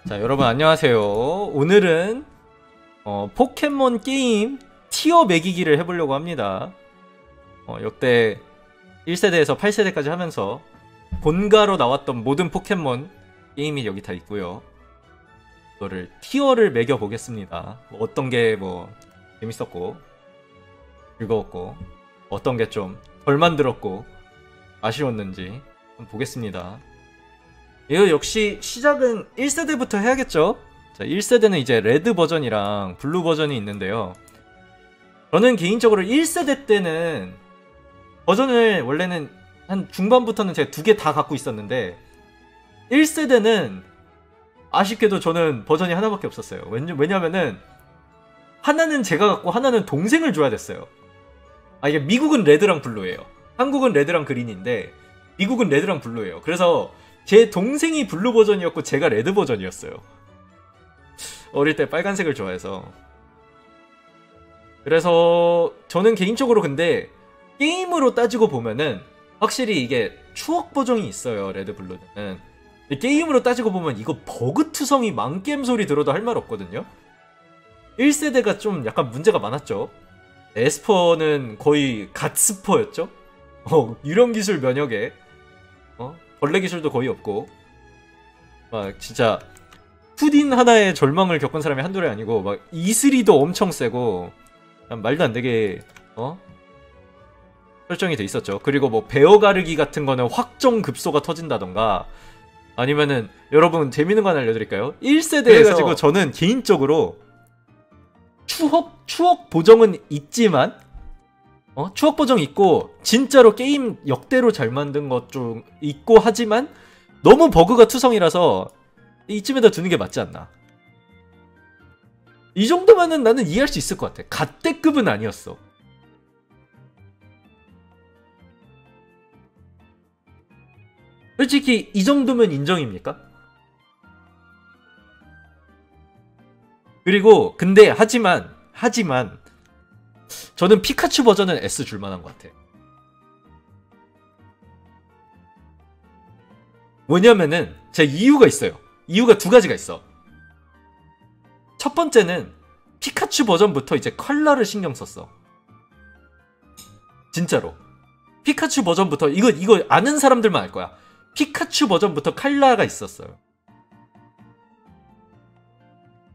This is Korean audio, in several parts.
자, 여러분 안녕하세요. 오늘은 포켓몬 게임 티어 매기기를 해보려고 합니다. 역대 1세대에서 8세대까지 하면서 본가로 나왔던 모든 포켓몬 게임이 여기 다 있고요. 이거를 티어를 매겨 보겠습니다. 어떤 게 재밌었고 즐거웠고 어떤 게 좀 덜 만들었고 아쉬웠는지 한번 보겠습니다. 이거 역시 시작은 1세대부터 해야겠죠? 자, 1세대는 이제 레드 버전이랑 블루 버전이 있는데요. 저는 개인적으로 1세대 때는 버전을 원래는 한 중반부터는 제가 2개 다 갖고 있었는데 1세대는 아쉽게도 저는 버전이 하나밖에 없었어요. 왜냐면은 하나는 제가 갖고 하나는 동생을 줘야 됐어요. 이게 미국은 레드랑 블루예요. 한국은 레드랑 그린인데 미국은 레드랑 블루예요. 그래서 제 동생이 블루 버전이었고 제가 레드 버전이었어요. 어릴 때 빨간색을 좋아해서. 그래서 저는 개인적으로 근데 게임으로 따지고 보면은 확실히 이게 추억 버전이 있어요. 레드 블루는. 게임으로 따지고 보면 이거 버그 투성이 망겜 소리 들어도 할 말 없거든요. 1세대가 좀 약간 문제가 많았죠. 에스퍼는 거의 갓스퍼였죠. 유령 기술 면역에 벌레 기술도 거의 없고 막 진짜 푸딘 하나의 절망을 겪은 사람이 한둘이 아니고 막 이슬이도 엄청 세고 말도 안 되게 설정이 돼 있었죠. 그리고 뭐 베어 가르기 같은 거는 확정 급소가 터진다던가 아니면은 여러분 재밌는 거 하나 알려드릴까요? 1세대에 가지고 저는 개인적으로 추억 보정은 있지만 추억 보정 있고 진짜로 게임 역대로 잘 만든 것 좀 있고 하지만 너무 버그가 투성이라서 이쯤에다 두는 게 맞지 않나. 이 정도면은 나는 이해할 수 있을 것 같아. 갓대급은 아니었어. 솔직히 이 정도면 인정입니까? 그리고 근데 하지만 저는 피카츄 버전은 S 줄만한 것 같아. 뭐냐면은 제 이유가 있어요. 이유가 두 가지가 있어. 첫 번째는 피카츄 버전부터 이제 컬러를 신경 썼어. 진짜로. 피카츄 버전부터 이거 아는 사람들만 알 거야. 피카츄 버전부터 컬러가 있었어요.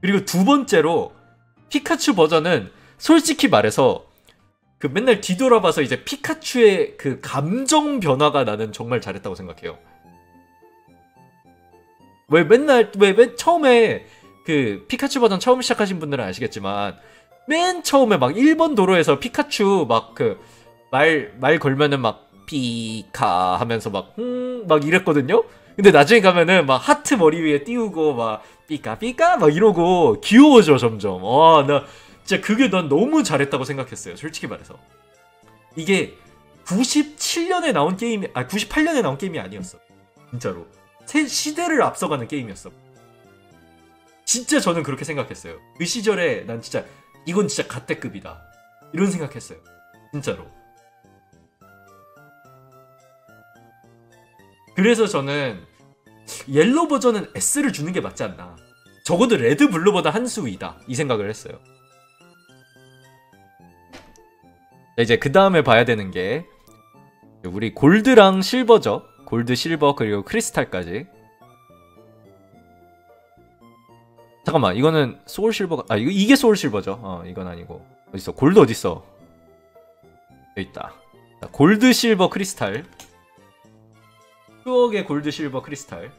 그리고 두 번째로 피카츄 버전은 솔직히 말해서 그 맨날 뒤돌아봐서 이제 피카츄의 그 감정 변화가 나는 정말 잘했다고 생각해요. 왜 처음에 그 피카츄 버전 처음 시작하신 분들은 아시겠지만 맨 처음에 막 1번 도로에서 피카츄 막 그 말 걸면은 막 피카 하면서 막 이랬거든요? 근데 나중에 가면은 막 하트 머리 위에 띄우고 막 삐까 삐까 막 이러고 귀여워져 점점. 나 진짜 그게 난 너무 잘했다고 생각했어요. 솔직히 말해서. 이게 97년에 나온 게임이 98년에 나온 게임이 아니었어. 진짜로. 새 시대를 앞서가는 게임이었어. 진짜 저는 그렇게 생각했어요. 그 시절에 난 진짜 이건 진짜 갓대급이다. 이런 생각했어요. 진짜로. 그래서 저는 옐로우 버전은 S를 주는 게 맞지 않나. 적어도 레드 블루보다 한 수 위다. 이 생각을 했어요. 이제 그 다음에 봐야 되는 게 우리 골드랑 실버죠. 골드, 실버, 그리고 크리스탈까지. 잠깐만, 이거는 소울 실버가 이게 소울 실버죠. 이건 아니고. 어딨어? 골드 어딨어? 여기 있다. 자, 골드, 실버, 크리스탈. 추억의 골드, 실버, 크리스탈.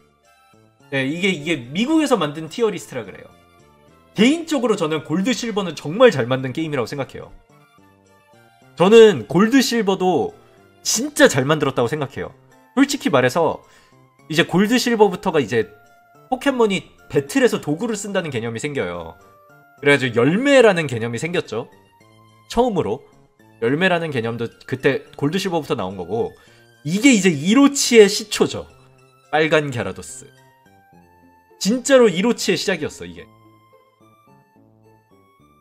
네, 이게 미국에서 만든 티어 리스트라 그래요. 개인적으로 저는 골드, 실버는 정말 잘 만든 게임이라고 생각해요. 저는 골드, 실버도 진짜 잘 만들었다고 생각해요. 솔직히 말해서 이제 골드, 실버부터가 이제 포켓몬이 배틀에서 도구를 쓴다는 개념이 생겨요. 그래가지고 열매라는 개념이 생겼죠. 처음으로 열매라는 개념도 그때 골드, 실버부터 나온 거고 이게 이제 이로치의 시초죠. 빨간 갸라도스. 진짜로 이로치의 시작이었어 이게.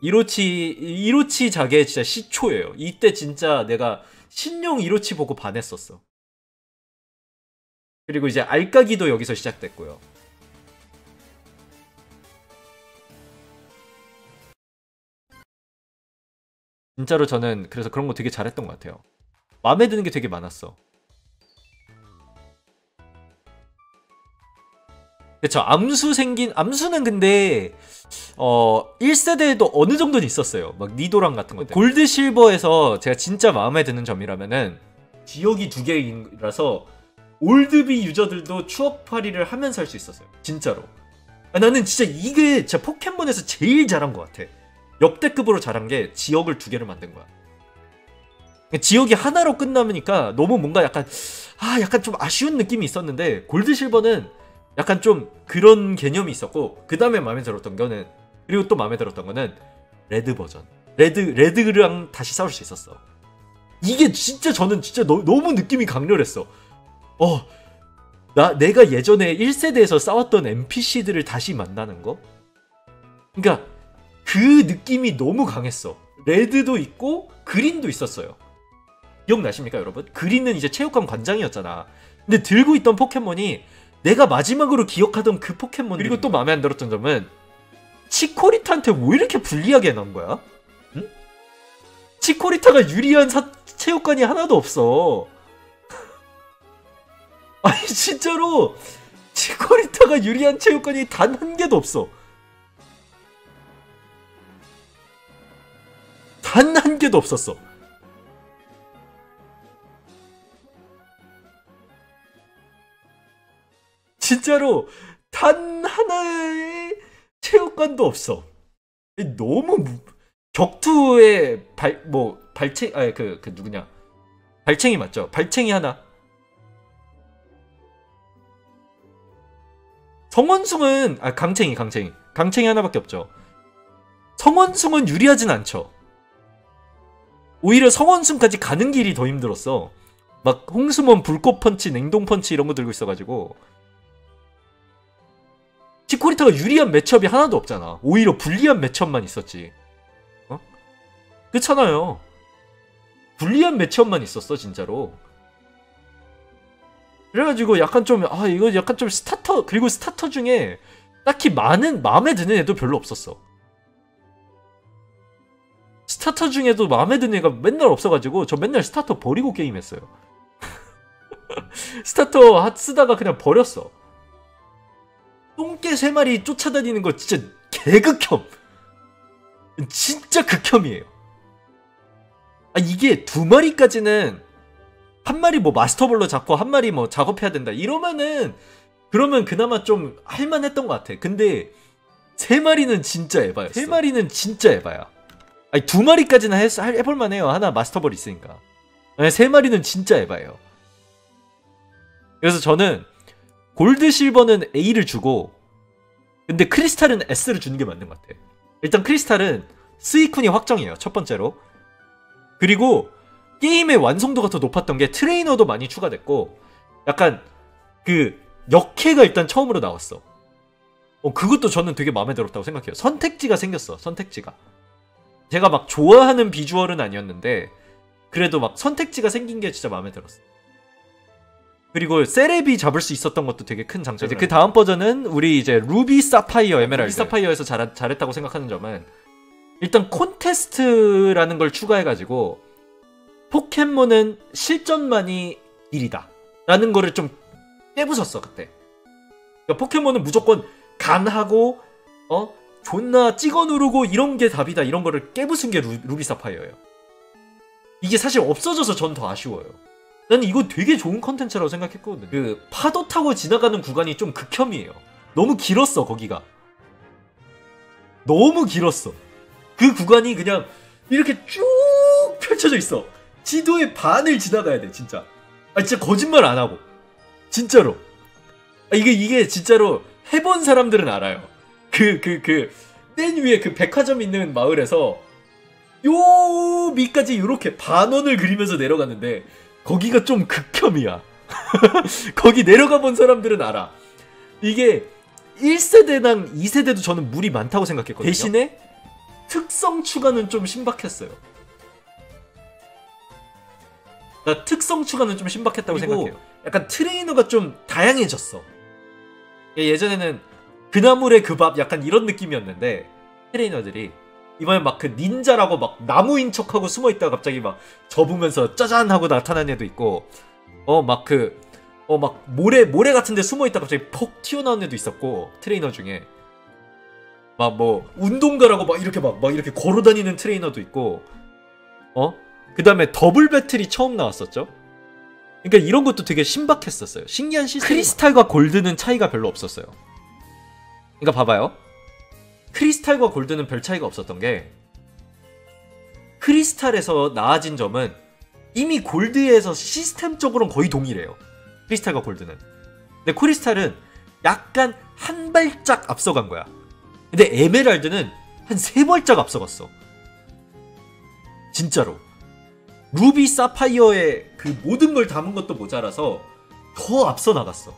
이로치 작의 진짜 시초예요. 이때 진짜 내가 신용 이로치 보고 반했었어. 그리고 이제 알까기도 여기서 시작됐고요. 진짜로 저는 그래서 그런 거 되게 잘했던 것 같아요. 마음에 드는 게 되게 많았어. 그쵸. 암수는 근데 1세대에도 어느 정도는 있었어요. 막 니도랑 같은 거. 골드 실버에서 제가 진짜 마음에 드는 점이라면은 지역이 2개라서 올드비 유저들도 추억팔이를 하면서 할 수 있었어요. 진짜로. 나는 진짜 이게 진짜 포켓몬에서 제일 잘한 것 같아. 역대급으로 잘한 게 지역을 2개를 만든 거야. 지역이 하나로 끝나니까 너무 뭔가 약간 좀 아쉬운 느낌이 있었는데, 골드 실버는 약간 좀 그런 개념이 있었고, 그 다음에 마음에 들었던 거는, 그리고 또 마음에 들었던 거는 레드 버전. 레드랑 다시 싸울 수 있었어. 이게 진짜 저는 진짜 너무 느낌이 강렬했어. 내가 예전에 1세대에서 싸웠던 NPC들을 다시 만나는 거? 그러니까 그 느낌이 너무 강했어. 레드도 있고 그린도 있었어요. 기억나십니까 여러분? 그린은 이제 체육관 관장이었잖아. 근데 들고 있던 포켓몬이 내가 마지막으로 기억하던 그 포켓몬. 그리고 또 마음에 안 들었던 점은 치코리타한테 왜 이렇게 불리하게 해놓은 거야? 응? 치코리타가 유리한 체육관이 하나도 없어. 아니 진짜로 치코리타가 유리한 체육관이 단 한 개도 없어. 단 한 개도 없었어. 진짜로 단 하나의 체육관도 없어. 너무 격투의 발챙 누구냐? 발챙이 맞죠? 발챙이 하나. 성원숭은 강챙이 하나밖에 없죠. 성원숭은 유리하진 않죠. 오히려 성원숭까지 가는 길이 더 힘들었어. 막 홍수몬 불꽃 펀치, 냉동 펀치 이런 거 들고 있어가지고 치코리타가 유리한 매첩이 하나도 없잖아. 오히려 불리한 매첩만 있었지. 그렇잖아요. 불리한 매치업만 있었어 진짜로. 그래가지고 약간 좀 이거 약간 좀 스타터, 그리고 스타터 중에 딱히 마음에 드는 애도 별로 없었어. 스타터 중에도 마음에 드는 애가 맨날 없어가지고 저 맨날 스타터 버리고 게임했어요. 스타터 쓰다가 그냥 버렸어. 똥개 3마리 쫓아다니는 거 진짜 개극혐. 진짜 극혐이에요. 이게 2마리까지는, 한 마리 뭐 마스터볼로 잡고 한 마리 뭐 작업해야 된다 이러면은, 그러면 그나마 좀 할만했던 것 같아. 근데 3마리는 진짜 에바였어. 3마리는 진짜 에바야. 2마리까지는 해볼만해요. 하나 마스터볼 있으니까. 3마리는 진짜 에바예요. 그래서 저는 골드 실버는 A를 주고, 근데 크리스탈은 S를 주는 게 맞는 것 같아. 일단 크리스탈은 스이쿤이 확정이에요. 첫 번째로. 그리고 게임의 완성도가 더 높았던 게 트레이너도 많이 추가됐고, 약간 그 역해가 일단 처음으로 나왔어. 그것도 저는 되게 마음에 들었다고 생각해요. 선택지가 생겼어. 선택지가. 제가 막 좋아하는 비주얼은 아니었는데 그래도 막 선택지가 생긴 게 진짜 마음에 들었어. 그리고 세레비 잡을 수 있었던 것도 되게 큰 장점이에요. 그 다음 버전은 우리 이제 루비 사파이어 에메랄드. 루비 사파이어에서 잘했다고 생각하는 점은, 일단 콘테스트라는 걸 추가해가지고 포켓몬은 실전만이 일이다 라는 거를 좀 깨부쉈어 그때. 그러니까 포켓몬은 무조건 간하고 존나 찍어 누르고 이런 게 답이다, 이런 거를 깨부순 게 루비 사파이어예요. 이게 사실 없어져서 전 더 아쉬워요. 나는 이거 되게 좋은 컨텐츠라고 생각했거든. 그 파도 타고 지나가는 구간이 좀 극혐이에요. 너무 길었어. 거기가 너무 길었어. 그 구간이 그냥 이렇게 쭉 펼쳐져 있어. 지도의 반을 지나가야 돼 진짜. 진짜 거짓말 안 하고 진짜로. 이게 진짜로 해본 사람들은 알아요. 맨 위에 그 백화점 있는 마을에서 요 밑까지 이렇게 반원을 그리면서 내려가는데 거기가 좀 극혐이야. 거기 내려가 본 사람들은 알아. 이게 1세대랑 2세대도 저는 물이 많다고 생각했거든요. 대신에 특성 추가는 좀 신박했어요. 나 특성 추가는 좀 신박했다고 생각해요. 약간 트레이너가 좀 다양해졌어. 예전에는 그나물의 그 밥 약간 이런 느낌이었는데 트레이너들이 이번에 막 그 닌자라고 막 나무인 척하고 숨어있다가 갑자기 막 접으면서 짜잔 하고 나타난 애도 있고, 막 모래 같은 데 숨어있다가 갑자기 퍽 튀어나온 애도 있었고, 트레이너 중에. 막 뭐 운동가라고 막 이렇게 걸어다니는 트레이너도 있고, 그 다음에 더블 배틀이 처음 나왔었죠. 그러니까 이런 것도 되게 신박했었어요. 신기한 시스템. 크리스탈과 골드는 차이가 별로 없었어요. 그러니까 봐봐요. 크리스탈과 골드는 별 차이가 없었던 게, 크리스탈에서 나아진 점은 이미 골드에서 시스템적으로는 거의 동일해요. 크리스탈과 골드는. 근데 크리스탈은 약간 한 발짝 앞서간 거야. 근데 에메랄드는 한 3발짝 앞서갔어. 진짜로. 루비 사파이어의 그 모든 걸 담은 것도 모자라서 더 앞서 나갔어.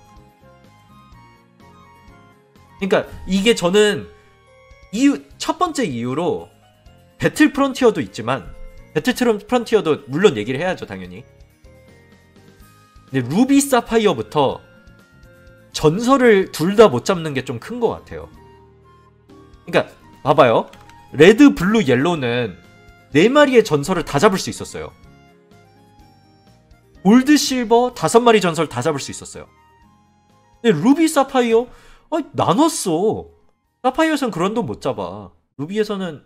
그러니까 이게 저는 첫 번째 이유로 배틀 프론티어도 있지만, 배틀 프론티어도 물론 얘기를 해야죠 당연히. 근데 루비 사파이어부터 전설을 둘 다 못 잡는 게 좀 큰 것 같아요. 그러니까 봐봐요. 레드, 블루, 옐로는 4마리의 전설을 다 잡을 수 있었어요. 골드, 실버 5마리 전설 다 잡을 수 있었어요. 근데 루비, 사파이어 나눴어. 사파이어에서는 그런도 못 잡아. 루비에서는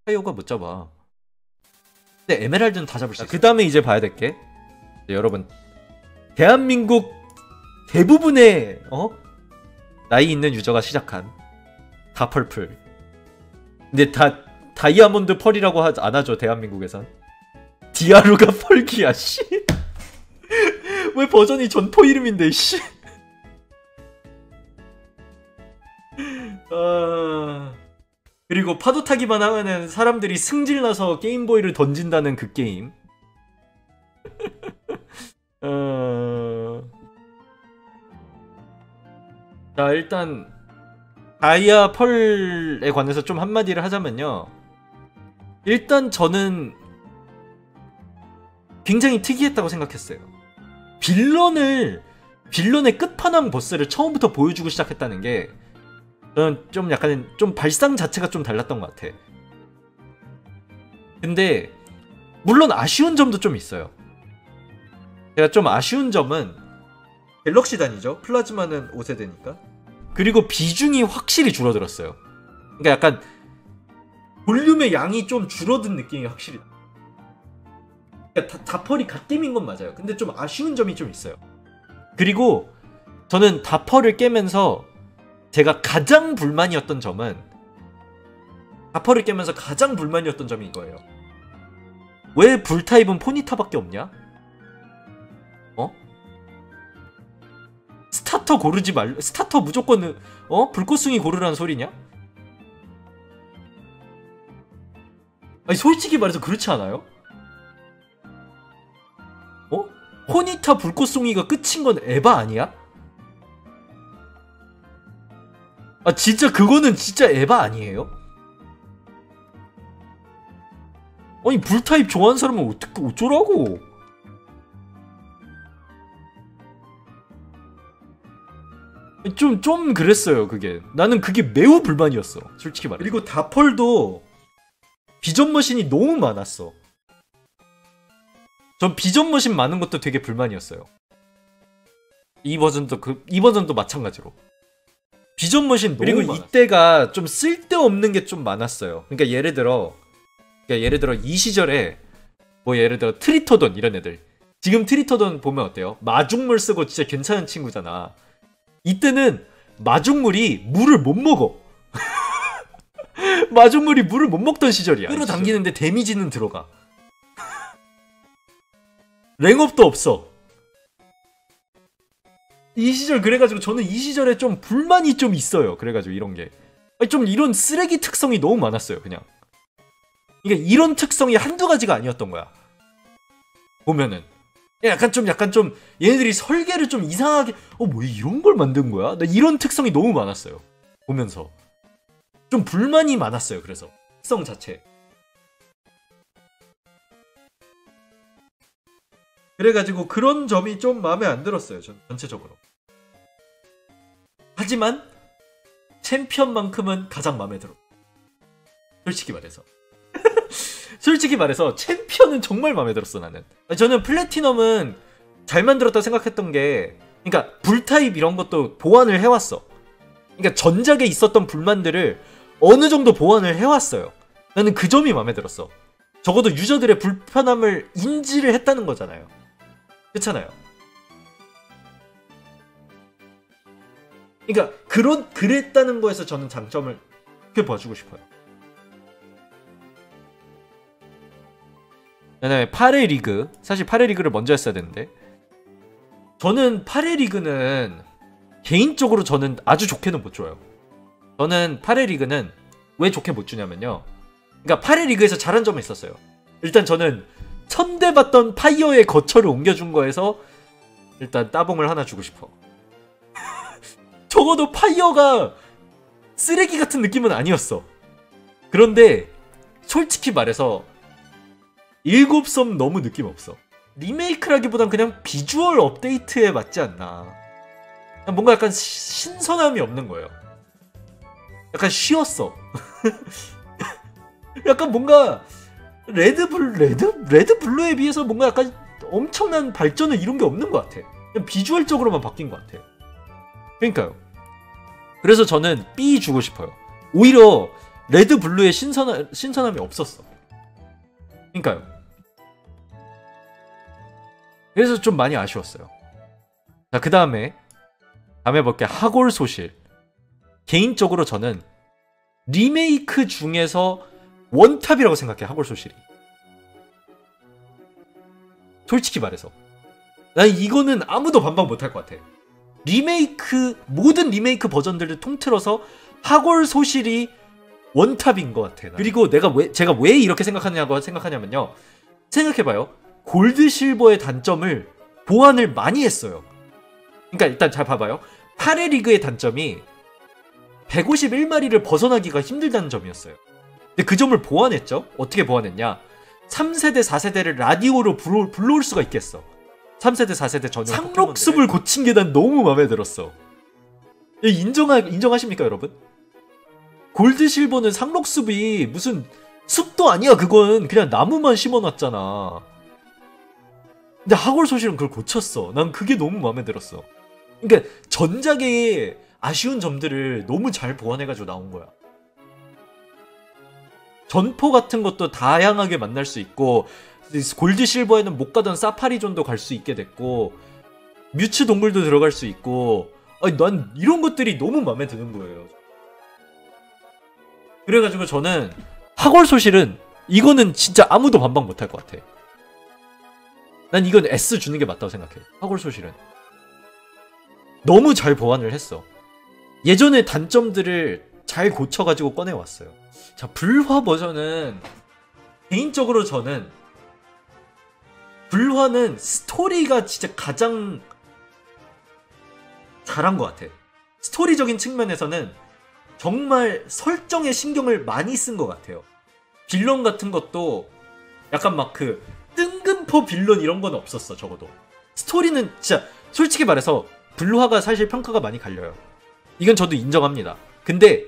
사파이어가 못 잡아. 근데 에메랄드는 다 잡을 수 있어. 그 다음에 이제 봐야 될 게, 여러분, 대한민국 대부분의 나이 있는 유저가 시작한 다펄플. 근데 다이아몬드 펄이라고 안 하죠 대한민국에선. 디아루가 펄기야 씨. 왜 버전이 전포 이름인데 씨. 그리고 파도 타기만 하면은 사람들이 승질나서 게임보이를 던진다는 그 게임. 자, 일단 다이아 펄에 관해서 좀 한마디를 하자면요. 일단 저는 굉장히 특이했다고 생각했어요. 빌런의 끝판왕 보스를 처음부터 보여주고 시작했다는 게, 저는 좀 약간 좀 발상 자체가 좀 달랐던 것 같아. 근데 물론 아쉬운 점도 좀 있어요. 제가 좀 아쉬운 점은 갤럭시단이죠. 플라즈마는 5세대니까. 그리고 비중이 확실히 줄어들었어요. 그러니까 약간 볼륨의 양이 좀 줄어든 느낌이 확실히. 그러니까 다펄이 갓겜인 건 맞아요. 근데 좀 아쉬운 점이 좀 있어요. 그리고 저는 다펄을 깨면서 제가 가장 불만이었던 점은, 다펄을 깨면서 가장 불만이었던 점이 이거예요. 왜 불타입은 포니타밖에 없냐? 스타터 고르지 말고, 스타터 무조건 불꽃숭이 고르라는 소리냐? 아니 솔직히 말해서 그렇지 않아요? 포니타 불꽃숭이가 끝인 건 에바 아니야? 아 진짜 그거는 진짜 에바 아니에요? 아니 불타입 좋아하는 사람은 어떻게 어쩌라고? 좀 그랬어요 그게. 나는 그게 매우 불만이었어 솔직히 말해. 그리고 다펄도 비전 머신이 너무 많았어. 전 비전 머신 많은 것도 되게 불만이었어요. 이 버전도 마찬가지로 비전 머신 너무 그리고 많았어. 이때가 좀 쓸데없는 게 좀 많았어요. 그러니까 예를 들어 이 시절에 뭐 예를 들어 트리토돈 이런 애들, 지금 트리토돈 보면 어때요? 마중물 쓰고 진짜 괜찮은 친구잖아. 이때는 마중물이 물을 못 먹어. 마중물이 물을 못 먹던 시절이야. 끌어당기는데 데미지는 들어가. 랭업도 없어. 이 시절 그래가지고 저는 이 시절에 좀 불만이 좀 있어요. 그래가지고 이런 게 좀 이런 쓰레기 특성이 너무 많았어요. 그냥 그러니까 이런 특성이 한두 가지가 아니었던 거야. 보면은 약간 좀 얘네들이 설계를 좀 이상하게 뭐 이런 걸 만든 거야? 나 이런 특성이 너무 많았어요. 보면서 좀 불만이 많았어요. 그래서 특성 자체. 그래가지고 그런 점이 좀 마음에 안 들었어요. 전 전체적으로. 하지만 챔피언만큼은 가장 마음에 들어. 솔직히 말해서. 솔직히 말해서 챔피언은 정말 마음에 들었어 나는. 저는 플래티넘은 잘 만들었다 생각했던 게, 그러니까 불타입 이런 것도 보완을 해왔어. 그러니까 전작에 있었던 불만들을 어느 정도 보완을 해왔어요. 나는 그 점이 마음에 들었어. 적어도 유저들의 불편함을 인지를 했다는 거잖아요. 그렇잖아요. 그러니까 그랬다는 거에서 저는 장점을 그렇게 봐주고 싶어요. 그다음에 8회 리그. 사실 8회 리그를 먼저 했어야 되는데, 저는 8회 리그는 개인적으로 저는 아주 좋게는 못 줘요. 저는 8회 리그는 왜 좋게 못 주냐면요, 그러니까 8회 리그에서 잘한 점은 있었어요. 일단 저는 천대받던 파이어의 거처를 옮겨준 거에서 일단 따봉을 하나 주고 싶어. 적어도 파이어가 쓰레기 같은 느낌은 아니었어. 그런데 솔직히 말해서 7섬 너무 느낌 없어. 리메이크라기보단 그냥 비주얼 업데이트에 맞지 않나. 뭔가 약간 신선함이 없는 거예요. 약간 쉬웠어. 약간 뭔가 레드블루에 비해서 뭔가 약간 엄청난 발전을 이룬 게 없는 것 같아. 그냥 비주얼적으로만 바뀐 것 같아. 그러니까요. 그래서 저는 B 주고 싶어요. 오히려 레드블루의 신선함이 없었어. 그러니까요. 그래서 좀 많이 아쉬웠어요. 자, 그 다음에 볼게. 하골 소실. 개인적으로 저는 리메이크 중에서 원탑이라고 생각해. 하골 소실이. 솔직히 말해서 난 이거는 아무도 반박 못할 것 같아. 모든 리메이크 버전들을 통틀어서 하골 소실이 원탑인 것 같아. 난. 그리고 제가 왜 이렇게 생각하냐면요, 생각해봐요. 골드 실버의 단점을 보완을 많이 했어요. 그러니까 일단 잘 봐봐요. 8회 리그의 단점이 151마리를 벗어나기가 힘들다는 점이었어요. 근데 그 점을 보완했죠. 어떻게 보완했냐, 3세대 4세대를 라디오로 불러올 수가 있겠어. 3세대 4세대 전용 상록숲을 고친 게 난 너무 마음에 들었어. 인정하십니까 여러분? 골드 실버는 상록숲이 무슨 숲도 아니야. 그건 그냥 나무만 심어놨잖아. 근데 하골 소실은 그걸 고쳤어. 난 그게 너무 마음에 들었어. 그러니까 전작의 아쉬운 점들을 너무 잘 보완해가지고 나온 거야. 전포 같은 것도 다양하게 만날 수 있고, 골드 실버에는 못 가던 사파리존도 갈 수 있게 됐고, 뮤츠 동굴도 들어갈 수 있고, 아니, 난 이런 것들이 너무 마음에 드는 거예요. 그래가지고 저는 하골 소실은 이거는 진짜 아무도 반박 못할 것 같아. 난 이건 S 주는 게 맞다고 생각해. 하골 소실은 너무 잘 보완을 했어. 예전의 단점들을 잘 고쳐가지고 꺼내왔어요. 자, 불화 버전은 개인적으로 저는 불화는 스토리가 진짜 가장 잘한 것 같아. 스토리적인 측면에서는 정말 설정에 신경을 많이 쓴 것 같아요. 빌런 같은 것도 약간 막 그 뜬금포 빌런 이런 건 없었어. 적어도 스토리는 진짜 솔직히 말해서 불화가 사실 평가가 많이 갈려요. 이건 저도 인정합니다. 근데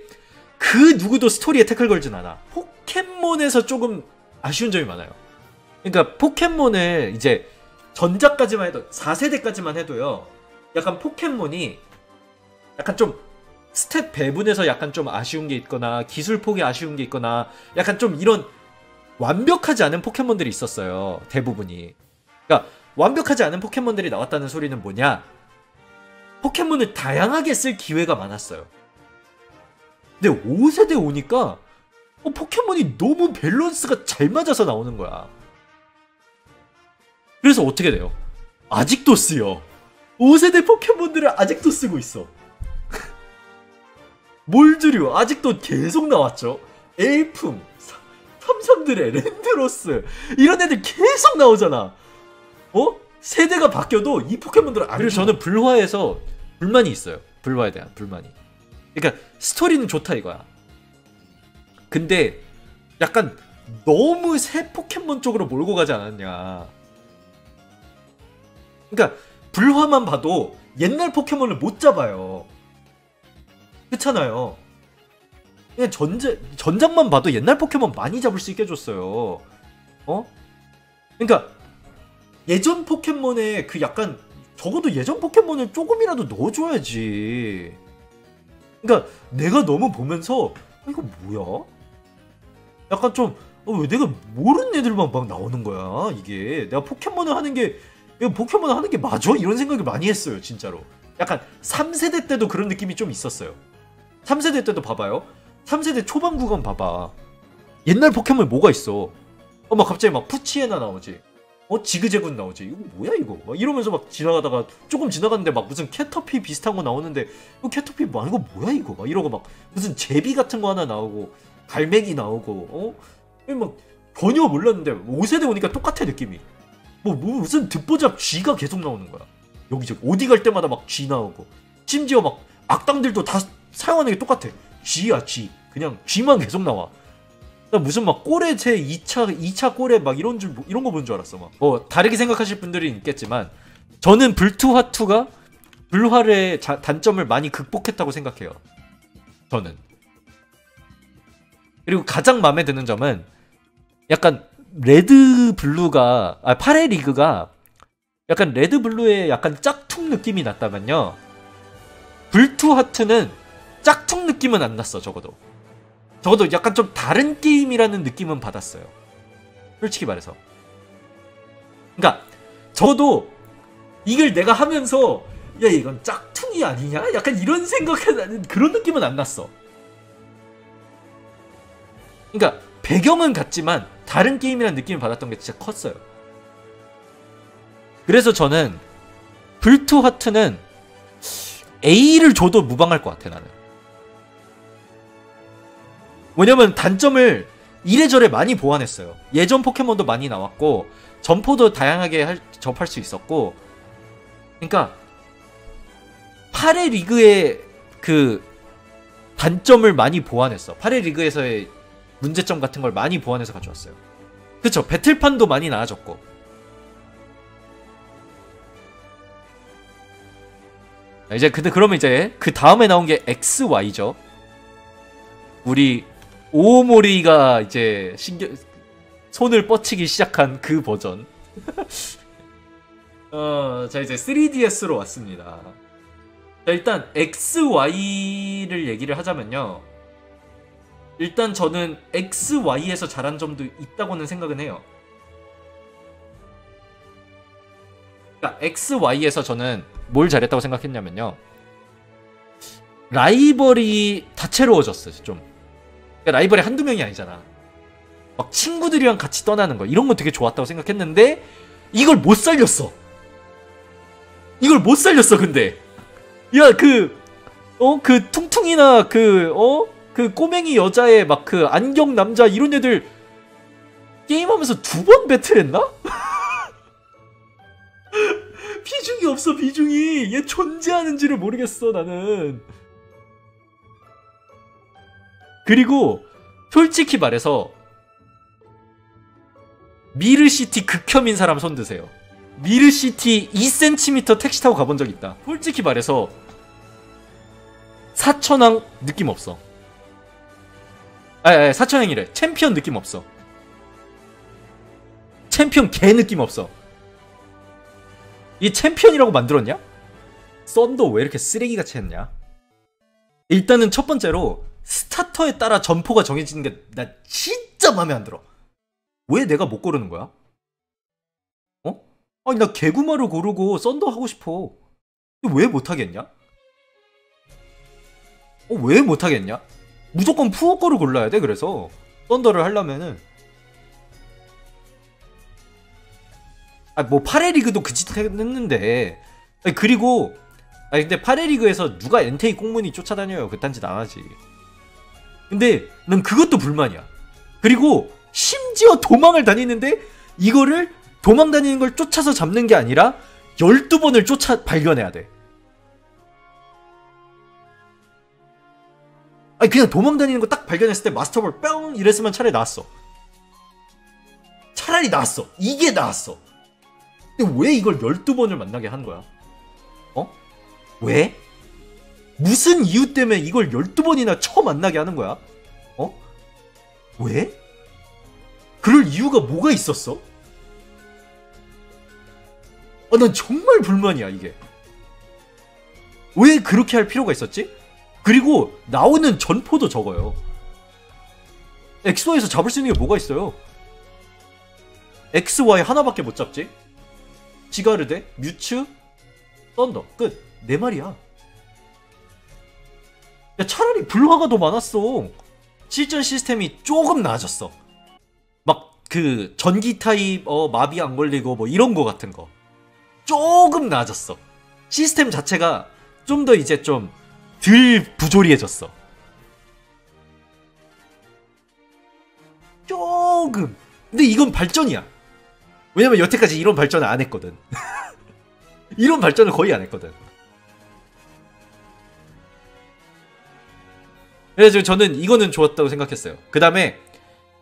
그 누구도 스토리에 태클 걸진 않아. 포켓몬에서 조금 아쉬운 점이 많아요. 그러니까 포켓몬을 이제 전작까지만 해도 4세대까지만 해도요, 약간 포켓몬이 약간 좀 스탯 배분에서 약간 좀 아쉬운 게 있거나 기술 폭이 아쉬운 게 있거나 약간 좀 이런 완벽하지 않은 포켓몬들이 있었어요. 대부분이. 그러니까 완벽하지 않은 포켓몬들이 나왔다는 소리는 뭐냐, 포켓몬을 다양하게 쓸 기회가 많았어요. 근데 5세대 오니까 포켓몬이 너무 밸런스가 잘 맞아서 나오는 거야. 그래서 어떻게 돼요? 아직도 쓰여. 5세대 포켓몬들을 아직도 쓰고 있어. 몰드류 아직도 계속 나왔죠. 엘풍, 삼삼드레, 랜드로스 이런 애들 계속 나오잖아. 세대가 바뀌어도 이 포켓몬들은 안. 그리고 저는 불화에서 불만이 있어요. 불화에 대한 불만이. 그러니까 스토리는 좋다 이거야. 근데 약간 너무 새 포켓몬 쪽으로 몰고 가지 않았냐. 그러니까 불화만 봐도 옛날 포켓몬을 못 잡아요. 그렇잖아요. 그냥 전작만 봐도 옛날 포켓몬 많이 잡을 수 있게 해줬어요. 어? 그러니까 예전 포켓몬에 그 약간 적어도 예전 포켓몬을 조금이라도 넣어줘야지. 그러니까 내가 너무 보면서 이거 뭐야? 약간 좀 왜 내가 모르는 애들만 막 나오는 거야 이게. 내가 포켓몬을 하는 게 이거 포켓몬을 하는 게 맞아? 이런 생각을 많이 했어요 진짜로. 약간 3세대 때도 그런 느낌이 좀 있었어요. 3세대 때도 봐봐요. 3세대 초반 구간 봐봐. 옛날 포켓몬 뭐가 있어? 막 갑자기 막 푸치에나 나오지. 지그재군 나오지. 이거 뭐야 이거? 막 이러면서 막 지나가다가 조금 지나갔는데 막 무슨 캐터피 비슷한 거 나오는데 이거 캐터피 뭐 이거 뭐야 이거? 막 이러고 막 무슨 제비 같은 거 하나 나오고 갈매기 나오고 막 전혀 몰랐는데 5세대 오니까 똑같아 느낌이. 뭐 무슨 듣보잡 쥐가 계속 나오는 거야. 여기저기 어디 갈 때마다 막 쥐 나오고 심지어 막 악당들도 다 사용하는 게 똑같아. 쥐야 쥐. 그냥 쥐만 계속 나와. 나 무슨 막 꼬레 제 2차 꼬레 막 이런 거 본 줄 알았어. 막 다르게 생각하실 분들이 있겠지만 저는 불투화2가 불화의 단점을 많이 극복했다고 생각해요. 저는. 그리고 가장 마음에 드는 점은 약간 레드 블루가 파레 리그가 약간 레드 블루의 약간 짝퉁 느낌이 났다면요, 불투하트는 짝퉁 느낌은 안 났어. 적어도 약간 좀 다른 게임이라는 느낌은 받았어요 솔직히 말해서. 그러니까 적어도 이걸 내가 하면서 야 이건 짝퉁이 아니냐? 약간 이런 생각하는 그런 느낌은 안 났어. 그러니까 배경은 같지만 다른 게임이라는 느낌을 받았던 게 진짜 컸어요. 그래서 저는 불투하트는 A를 줘도 무방할 것 같아 나는. 왜냐면 단점을 이래저래 많이 보완했어요. 예전 포켓몬도 많이 나왔고 점포도 다양하게 접할 수 있었고. 그러니까 8회 리그의 그 단점을 많이 보완했어. 8회 리그에서의 문제점 같은 걸 많이 보완해서 가져왔어요. 그쵸? 배틀판도 많이 나아졌고. 이제 근데 그러면 이제 그 다음에 나온 게 XY죠. 우리 오모리가 이제 손을 뻗치기 시작한 그 버전. 자 이제 3DS로 왔습니다. 자 일단 XY를 얘기를 하자면요, 일단 저는 XY에서 잘한 점도 있다고는 생각은 해요. 그러니까 XY에서 저는 뭘 잘했다고 생각했냐면요, 라이벌이 다채로워졌어요 좀. 그러니까 라이벌이 한두 명이 아니잖아. 막 친구들이랑 같이 떠나는 거 이런 거 되게 좋았다고 생각했는데 이걸 못 살렸어. 이걸 못 살렸어. 근데 야 그 퉁퉁이나 그 꼬맹이 여자의 막 그 안경 남자 이런 애들 게임하면서 2번 배틀했나? 비중이 없어. 비중이 얘 존재하는지를 모르겠어 나는. 그리고 솔직히 말해서 미르시티 극혐인 사람 손드세요. 미르시티 2cm 택시 타고 가본 적 있다. 솔직히 말해서 사천왕 느낌 없어. 사천왕이래. 챔피언 느낌 없어. 챔피언 개 느낌 없어. 이 챔피언이라고 만들었냐? 썬더 왜 이렇게 쓰레기같이 했냐? 일단은 첫 번째로 스타터에 따라 점포가 정해지는 게 나 진짜 마음에 안 들어. 왜 내가 못 고르는 거야? 아니 나 개구마를 고르고 썬더 하고 싶어. 왜 못하겠냐? 왜 못하겠냐? 무조건 푸어 거를 골라야 돼. 그래서 썬더를 하려면은 뭐 8회 리그도 그 짓 했는데. 그리고 근데 8회 리그에서 누가 엔테이 꽁무니 쫓아다녀요. 그딴 짓 안 하지. 근데 난 그것도 불만이야. 그리고 심지어 도망을 다니는데 이거를 도망 다니는 걸 쫓아서 잡는 게 아니라 12번을 쫓아 발견해야 돼. 아니 그냥 도망 다니는 거 딱 발견했을 때 마스터볼 뿅 이랬으면 차라리 나았어. 차라리 나았어. 이게 나았어. 근데 왜 이걸 12번을 만나게 한 거야? 왜? 무슨 이유 때문에 이걸 12번이나 처음 만나게 하는 거야? 왜? 그럴 이유가 뭐가 있었어? 난 정말 불만이야 이게. 왜 그렇게 할 필요가 있었지? 그리고 나오는 전포도 적어요. XY에서 잡을 수 있는 게 뭐가 있어요? XY 하나밖에 못 잡지? 지가르데, 뮤츠, 썬더 끝. 네 마리야. 야, 차라리 불화가 더 많았어. 실전 시스템이 조금 나아졌어. 막 그 전기 타입 마비 안 걸리고 뭐 이런 거 같은 거 조금 나아졌어. 시스템 자체가 좀 더 이제 좀 덜 부조리해졌어. 조금. 근데 이건 발전이야. 왜냐면 여태까지 이런 발전을 안 했거든. 이런 발전을 거의 안 했거든. 그래서 저는 이거는 좋았다고 생각했어요. 그 다음에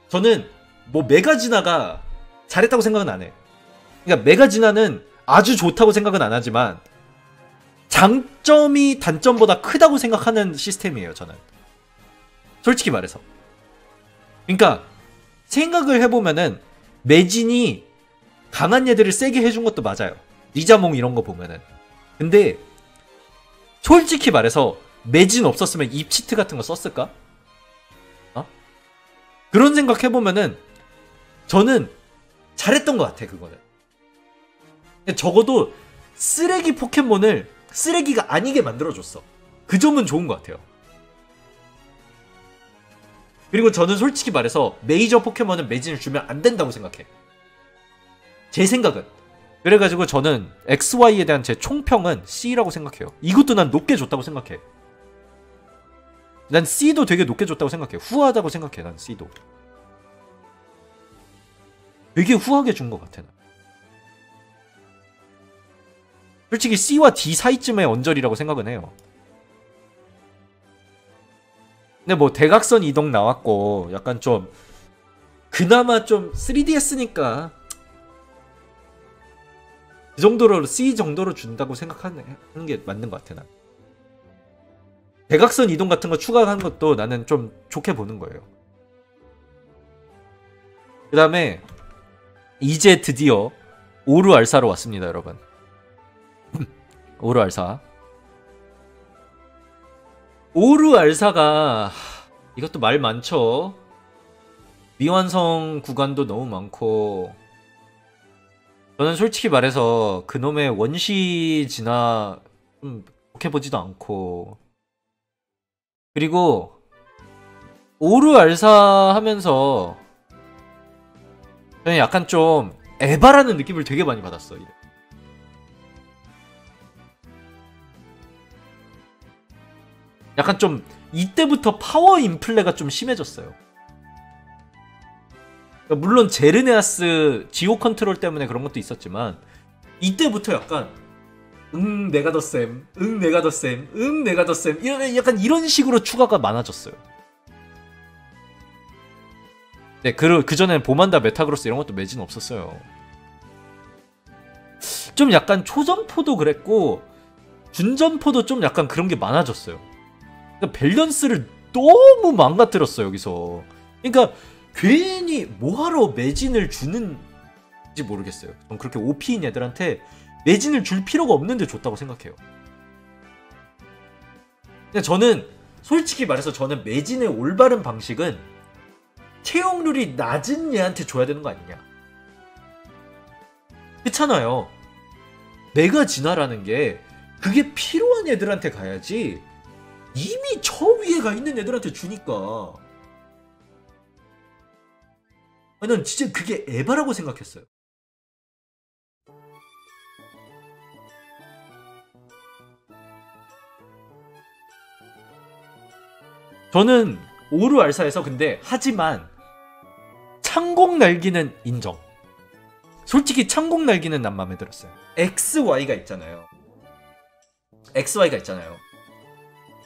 저는 뭐 메가지나가 잘했다고 생각은 안 해. 그러니까 메가지나는 아주 좋다고 생각은 안 하지만 장점이 단점보다 크다고 생각하는 시스템이에요. 저는 솔직히 말해서. 그러니까 생각을 해보면은 매진이 강한 애들을 세게 해준 것도 맞아요. 리자몽 이런 거 보면은. 근데 솔직히 말해서 매진 없었으면 입치트 같은 거 썼을까? 그런 생각 해보면은 저는 잘했던 것 같아. 그거는 적어도 쓰레기 포켓몬을 쓰레기가 아니게 만들어줬어. 그 점은 좋은 것 같아요. 그리고 저는 솔직히 말해서 메이저 포켓몬은 매진을 주면 안 된다고 생각해. 제 생각은. 그래가지고 저는 XY에 대한 제 총평은 C라고 생각해요. 이것도 난 높게 줬다고 생각해. 난 C도 되게 높게 줬다고 생각해. 후하다고 생각해. 난 C도 되게 후하게 준 것 같아. 난. 솔직히 C와 D 사이쯤의 언저리라고 생각은 해요. 근데 뭐 대각선 이동 나왔고 약간 좀 그나마 좀 3DS니까 그 정도로 C 정도로 준다고 생각하는 게 맞는 것 같아. 난. 대각선 이동 같은 거 추가한 것도 나는 좀 좋게 보는 거예요. 그 다음에 이제 드디어 오르 알사로 왔습니다, 여러분. 오르 알사. 오르 알사가 이것도 말 많죠. 미완성 구간도 너무 많고 저는 솔직히 말해서 그놈의 원시 진화 좀 좋게 보지도 않고 그리고 오르 알사 하면서 저는 약간 좀 에바라는 느낌을 되게 많이 받았어. 약간 좀 이때부터 파워 인플레가 좀 심해졌어요. 물론 제르네아스 지오 컨트롤 때문에 그런 것도 있었지만 이때부터 약간 내가 더 쌤, 내가 더 쌤, 내가 더 쌤 약간 이런 식으로 추가가 많아졌어요. 네, 그 전에는 보만다 메타그로스 이런 것도 매진 없었어요. 좀 약간 초전포도 그랬고 준전포도 좀 약간 그런 게 많아졌어요. 그러니까 밸런스를 너무 망가뜨렸어 여기서. 그러니까 괜히 뭐하러 매진을 주는지 모르겠어요. 전 그렇게 OP인 애들한테 매진을 줄 필요가 없는데 줬다고 생각해요. 근데 저는 솔직히 말해서 저는 매진의 올바른 방식은 채용률이 낮은 얘한테 줘야 되는 거 아니냐. 그렇잖아요. 메가 진화라는 게 그게 필요한 애들한테 가야지 이미 저 위에 가 있는 애들한테 주니까 난 진짜 그게 에바라고 생각했어요. 저는 오르 알사에서 근데 하지만 창공 날기는 인정. 솔직히 창공 날기는 난 마음에 들었어요. XY가 있잖아요. XY가 있잖아요.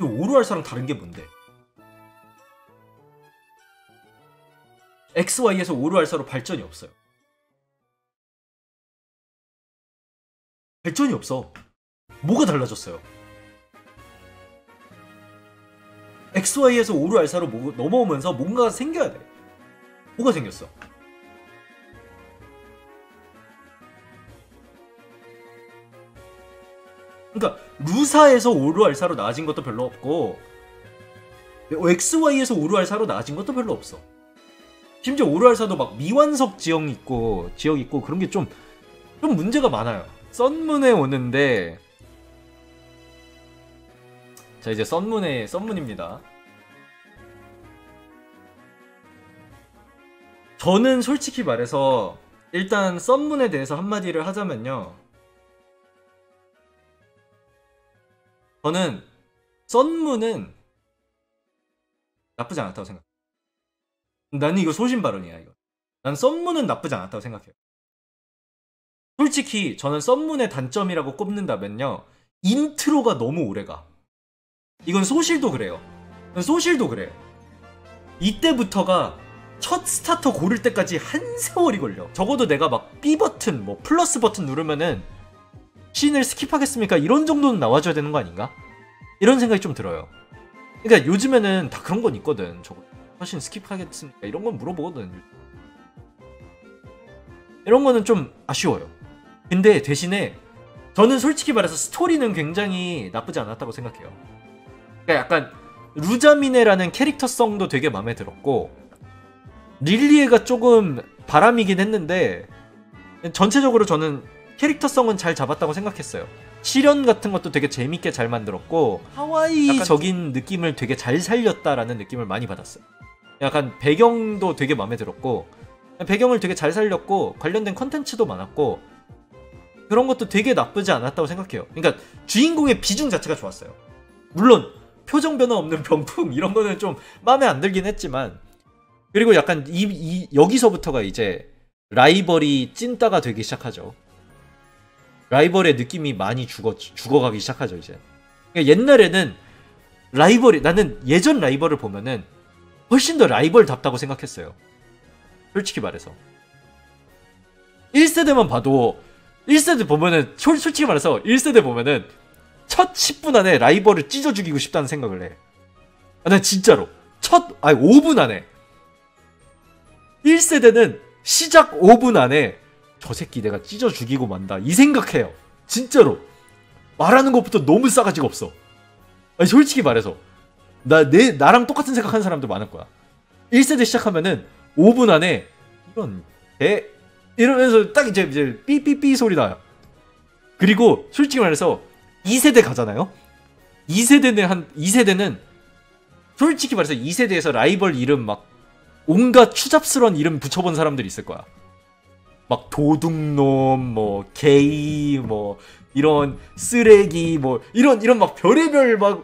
오르 알사랑 다른 게 뭔데? XY에서 오르 알사로 발전이 없어요. 발전이 없어. 뭐가 달라졌어요? XY에서 오르 알사로 넘어오면서 뭔가가 생겨야 돼. 뭐가 생겼어? 그러니까 루사에서 오르알사로 나아진 것도 별로 없고 XY에서 오르알사로 나아진 것도 별로 없어. 심지어 오르알사도 막 미완석 지역 있고 그런 게 좀 문제가 많아요. 썬문에 오는데 자 이제 썬문입니다. 저는 솔직히 말해서 일단 썬문에 대해서 한마디를 하자면요. 저는 썬문은 나쁘지 않았다고 생각해요. 나는 이거 소신 발언이야 이거. 난 썬문은 나쁘지 않았다고 생각해요. 솔직히 저는 썬문의 단점이라고 꼽는다면요. 인트로가 너무 오래가. 이건 소실도 그래요. 소실도 그래요. 이때부터가 첫 스타터 고를 때까지 한 세월이 걸려. 적어도 내가 막 B 버튼, 뭐 플러스 버튼 누르면은 씬을 스킵하겠습니까? 이런 정도는 나와줘야 되는 거 아닌가? 이런 생각이 좀 들어요. 그러니까 요즘에는 다 그런 건 있거든. 저거 씬 스킵하겠습니까? 이런 건 물어보거든. 이런 거는 좀 아쉬워요. 근데 대신에 저는 솔직히 말해서 스토리는 굉장히 나쁘지 않았다고 생각해요. 그러니까 약간 루자미네라는 캐릭터성도 되게 마음에 들었고 릴리에가 조금 바람이긴 했는데 전체적으로 저는 캐릭터성은 잘 잡았다고 생각했어요. 시련 같은 것도 되게 재밌게 잘 만들었고 하와이적인 느낌을 되게 잘 살렸다라는 느낌을 많이 받았어요. 약간 배경도 되게 마음에 들었고 배경을 되게 잘 살렸고 관련된 컨텐츠도 많았고 그런 것도 되게 나쁘지 않았다고 생각해요. 그러니까 주인공의 비중 자체가 좋았어요. 물론 표정 변화 없는 병풍 이런 거는 좀 마음에 안 들긴 했지만 그리고 약간 여기서부터가 이제 라이벌이 찐따가 되기 시작하죠. 라이벌의 느낌이 많이 죽어가기 시작하죠 이제. 그러니까 옛날에는 나는 예전 라이벌을 보면은 훨씬 더 라이벌답다고 생각했어요. 솔직히 말해서 1세대만 봐도 1세대 보면은 솔직히 말해서 1세대 보면은 첫 10분 안에 라이벌을 찢어 죽이고 싶다는 생각을 해. 난 진짜로 5분 안에 1세대는 시작 5분 안에 저 새끼 내가 찢어 죽이고 만다 이 생각해요. 진짜로 말하는 것부터 너무 싸가지가 없어. 아니 솔직히 말해서 나랑 똑같은 생각하는 사람도 많을 거야. 1세대 시작하면은 5분 안에 이러면서 딱 이제 삐삐삐 소리 나요. 그리고 솔직히 말해서 2세대 가잖아요. 2세대는 솔직히 말해서 2세대에서 라이벌 이름 막 온갖 추잡스러운 이름 붙여본 사람들이 있을 거야. 막 도둑놈, 뭐 게이, 뭐 이런 쓰레기, 뭐 이런 막 별의별 막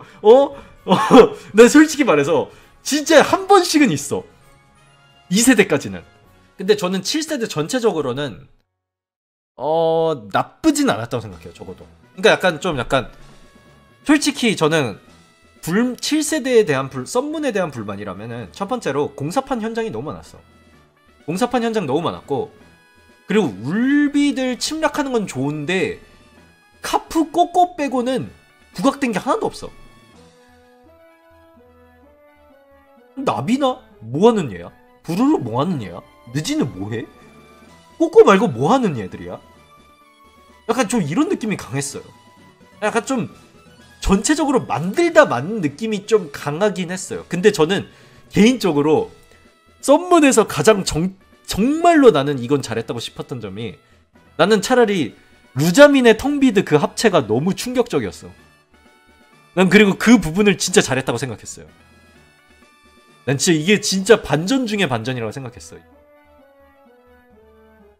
난 솔직히 말해서 진짜 한 번씩은 있어. 2세대까지는. 근데 저는 7세대 전체적으로는 나쁘진 않았다고 생각해요. 적어도. 그러니까 약간 솔직히 저는 7세대에 대한 썬문에 대한 불만이라면은 첫 번째로 공사판 현장이 너무 많았어. 공사판 현장 너무 많았고 그리고 울비들 침략하는 건 좋은데 카프 꼬꼬 빼고는 부각된 게 하나도 없어. 나비나? 뭐하는 얘야? 부르르 뭐하는 얘야? 느지는 뭐해? 꼬꼬 말고 뭐하는 얘들이야? 약간 좀 이런 느낌이 강했어요. 약간 좀 전체적으로 만들다 만 느낌이 좀 강하긴 했어요. 근데 저는 개인적으로 썬문에서 가장 정말로 나는 이건 잘했다고 싶었던 점이 나는 차라리 루자민의 텅비드 그 합체가 너무 충격적이었어. 난 그리고 그 부분을 진짜 잘했다고 생각했어요. 난 진짜 이게 진짜 반전 중에 반전이라고 생각했어.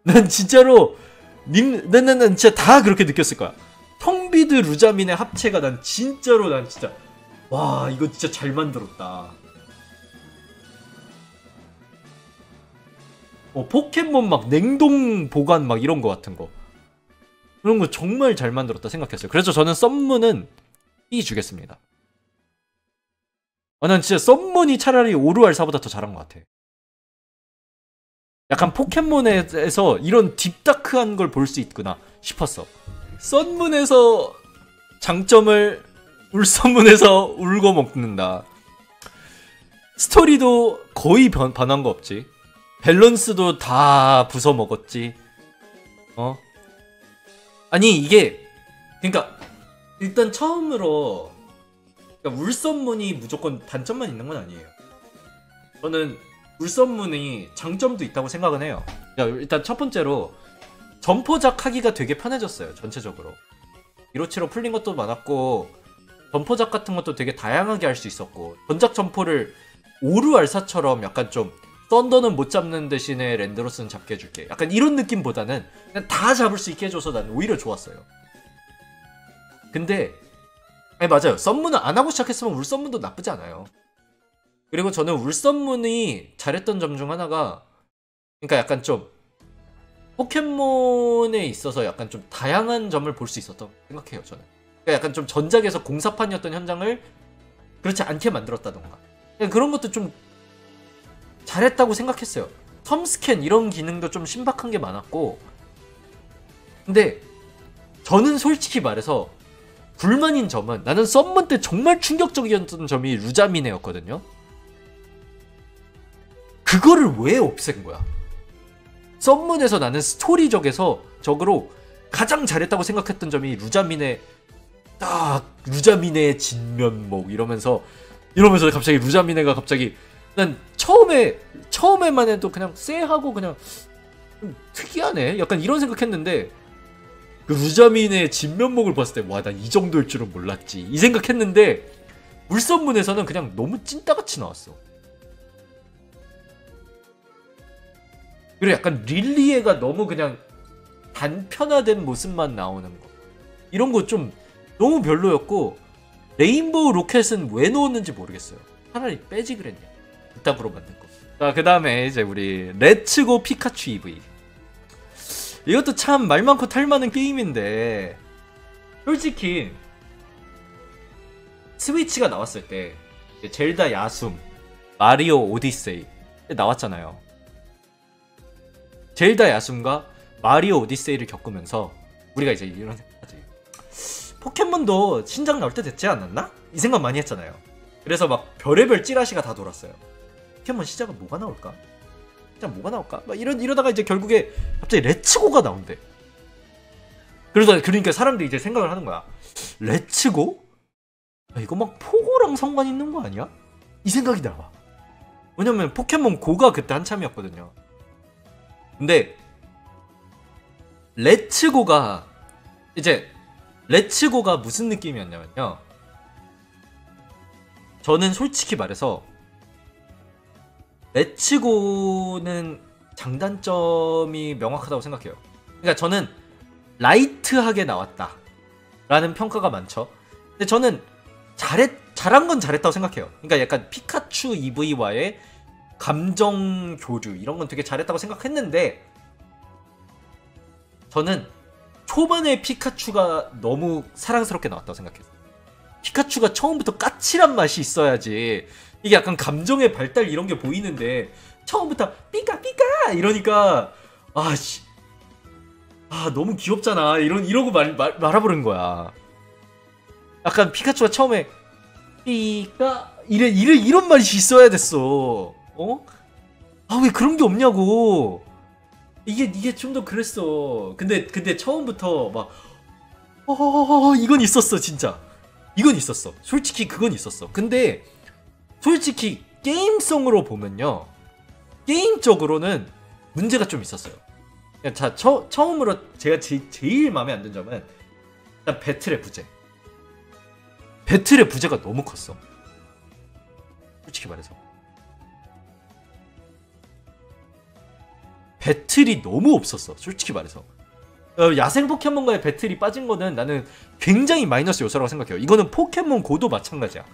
난 진짜로 난 진짜 다 그렇게 느꼈을 거야. 텅비드 루자민의 합체가 난 진짜 와 이거 진짜 잘 만들었다. 포켓몬 막 냉동 보관 막 이런 거 같은 거 그런 거 정말 잘 만들었다 생각했어요. 그래서 저는 썬문은 B 주겠습니다. 난 진짜 썬문이 차라리 오르알사보다 더 잘한 것 같아. 약간 포켓몬에서 이런 딥다크한 걸 볼 수 있구나 싶었어. 썬문에서 장점을 울선문에서 울고 먹는다. 스토리도 거의 변한 거 없지. 밸런스도 다 부숴 먹었지. 아니 이게 그러니까 일단 처음으로 그러니까 울선문이 무조건 단점만 있는 건 아니에요. 저는 울선문이 장점도 있다고 생각은 해요. 일단 첫 번째로 점포작 하기가 되게 편해졌어요. 전체적으로 157로 풀린 것도 많았고 점포작 같은 것도 되게 다양하게 할 수 있었고 전작 점포를 오르알사처럼 약간 좀 썬더는 못 잡는 대신에 랜드로스는 잡게 해줄게 약간 이런 느낌보다는 그냥 다 잡을 수 있게 해줘서 난 오히려 좋았어요. 근데 아니 맞아요. 썬문을 안 하고 시작했으면 울선문도 나쁘지 않아요. 그리고 저는 울선문이 잘했던 점 중 하나가 그러니까 약간 좀 포켓몬에 있어서 약간 좀 다양한 점을 볼 수 있었다고 생각해요. 저는 그러니까 약간 좀 전작에서 공사판이었던 현장을 그렇지 않게 만들었다던가 그런 것도 좀 잘했다고 생각했어요. 텀스캔 이런 기능도 좀 신박한 게 많았고 근데 저는 솔직히 말해서 불만인 점은 나는 썸문 때 정말 충격적이었던 점이 루자미네였거든요. 그거를 왜 없앤 거야? 썸문에서 나는 스토리적에서 적으로 가장 잘했다고 생각했던 점이 루자미네 딱 루자미네의 진면목 이러면서 갑자기 루자미네가 갑자기 난 처음에만 해도 그냥 쎄하고 그냥 좀 특이하네 약간 이런 생각했는데 그 루자미네의 진면목을 봤을 때 와 난 이 정도일 줄은 몰랐지 이 생각했는데 물선문에서는 그냥 너무 찐따같이 나왔어. 그리고 약간 릴리에가 너무 그냥 단편화된 모습만 나오는 거 이런 거 좀 너무 별로였고 레인보우 로켓은 왜 넣었는지 모르겠어요. 차라리 빼지 그랬냐 이따구로 만든 거. 자 그 다음에 이제 우리 렛츠고 피카츄 EV 이것도 참 말 많고 탈 많은 게임인데 솔직히 스위치가 나왔을 때 젤다 야숨 마리오 오디세이 나왔잖아요. 젤다 야숨과 마리오 오디세이를 겪으면서 우리가 이제 이런 생각하지. 포켓몬도 신작 나올 때 됐지 않았나? 이 생각 많이 했잖아요. 그래서 막 별의별 찌라시가 다 돌았어요. 포켓몬 시작은 뭐가 나올까? 시작 뭐가 나올까? 막 이러다가 이제 결국에 갑자기 렛츠고가 나온대. 그러니까 사람들이 이제 생각을 하는 거야. 렛츠고? 야, 이거 막 포고랑 상관 있는 거 아니야? 이 생각이 나와. 왜냐면 포켓몬 고가 그때 한참이었거든요. 근데 렛츠고가 무슨 느낌이었냐면요. 저는 솔직히 말해서 렛츠고는 장단점이 명확하다고 생각해요. 그러니까 저는 라이트하게 나왔다 라는 평가가 많죠. 근데 저는 잘한 건 잘했다고 생각해요. 그러니까 약간 피카츄 EV와의 감정 교류 이런 건 되게 잘했다고 생각했는데 저는 초반에 피카츄가 너무 사랑스럽게 나왔다고 생각했어요. 피카츄가 처음부터 까칠한 맛이 있어야지 이게 약간 감정의 발달 이런 게 보이는데 처음부터 삐까 삐까 이러니까 너무 귀엽잖아 이러고 말아버린 거야. 약간 피카츄가 처음에 삐까 이런 맛이 있어야 됐어. 왜 그런 게 없냐고. 이게 좀 더 그랬어. 근데 처음부터 막 이건 있었어 진짜. 이건 있었어. 솔직히 그건 있었어. 근데 솔직히 게임성으로 보면요. 게임적으로는 문제가 좀 있었어요. 자, 처음으로 제가 제일 마음에 안 든 점은 일단 배틀의 부재. 배틀의 부재가 너무 컸어. 솔직히 말해서. 배틀이 너무 없었어. 솔직히 말해서. 야생 포켓몬과의 배틀이 빠진 거는 나는 굉장히 마이너스 요소라고 생각해요. 이거는 포켓몬 고도 마찬가지야.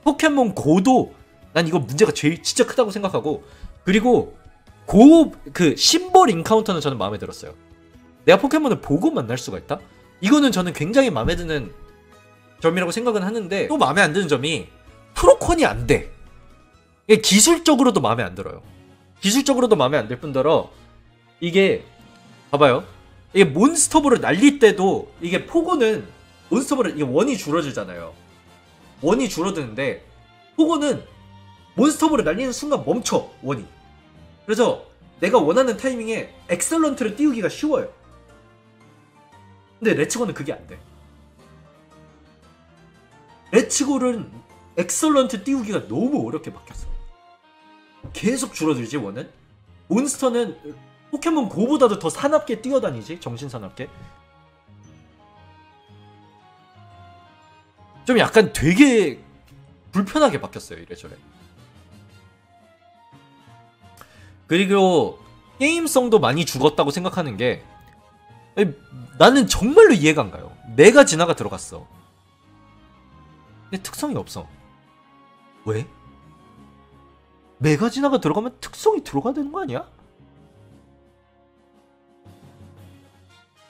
포켓몬 고도 난 이거 문제가 제일 진짜 크다고 생각하고 그리고 그 심볼 인카운터는 저는 마음에 들었어요. 내가 포켓몬을 보고 만날 수가 있다? 이거는 저는 굉장히 마음에 드는 점이라고 생각은 하는데 또 마음에 안 드는 점이 프로콘이 안 돼. 이게 기술적으로도 마음에 안 들어요. 기술적으로도 마음에 안 들 뿐더러 이게 봐봐요. 이게 몬스터볼을 날릴 때도 이게 포고는 몬스터볼을 이게 원이 줄어들잖아요. 원이 줄어드는데 포고는 몬스터볼을 날리는 순간 멈춰 원이. 그래서 내가 원하는 타이밍에 엑설런트를 띄우기가 쉬워요. 근데 레츠고는 그게 안 돼. 레츠고는 엑설런트 띄우기가 너무 어렵게 바뀌었어. 계속 줄어들지 원은. 몬스터는 포켓몬 고보다도 더 사납게 뛰어다니지. 정신사납게. 좀 약간 되게 불편하게 바뀌었어요. 이래저래. 그리고 게임성도 많이 죽었다고 생각하는 게 나는 정말로 이해가 안 가요. 메가지나가 들어갔어. 근데 특성이 없어. 왜? 메가지나가 들어가면 특성이 들어가야 되는 거 아니야?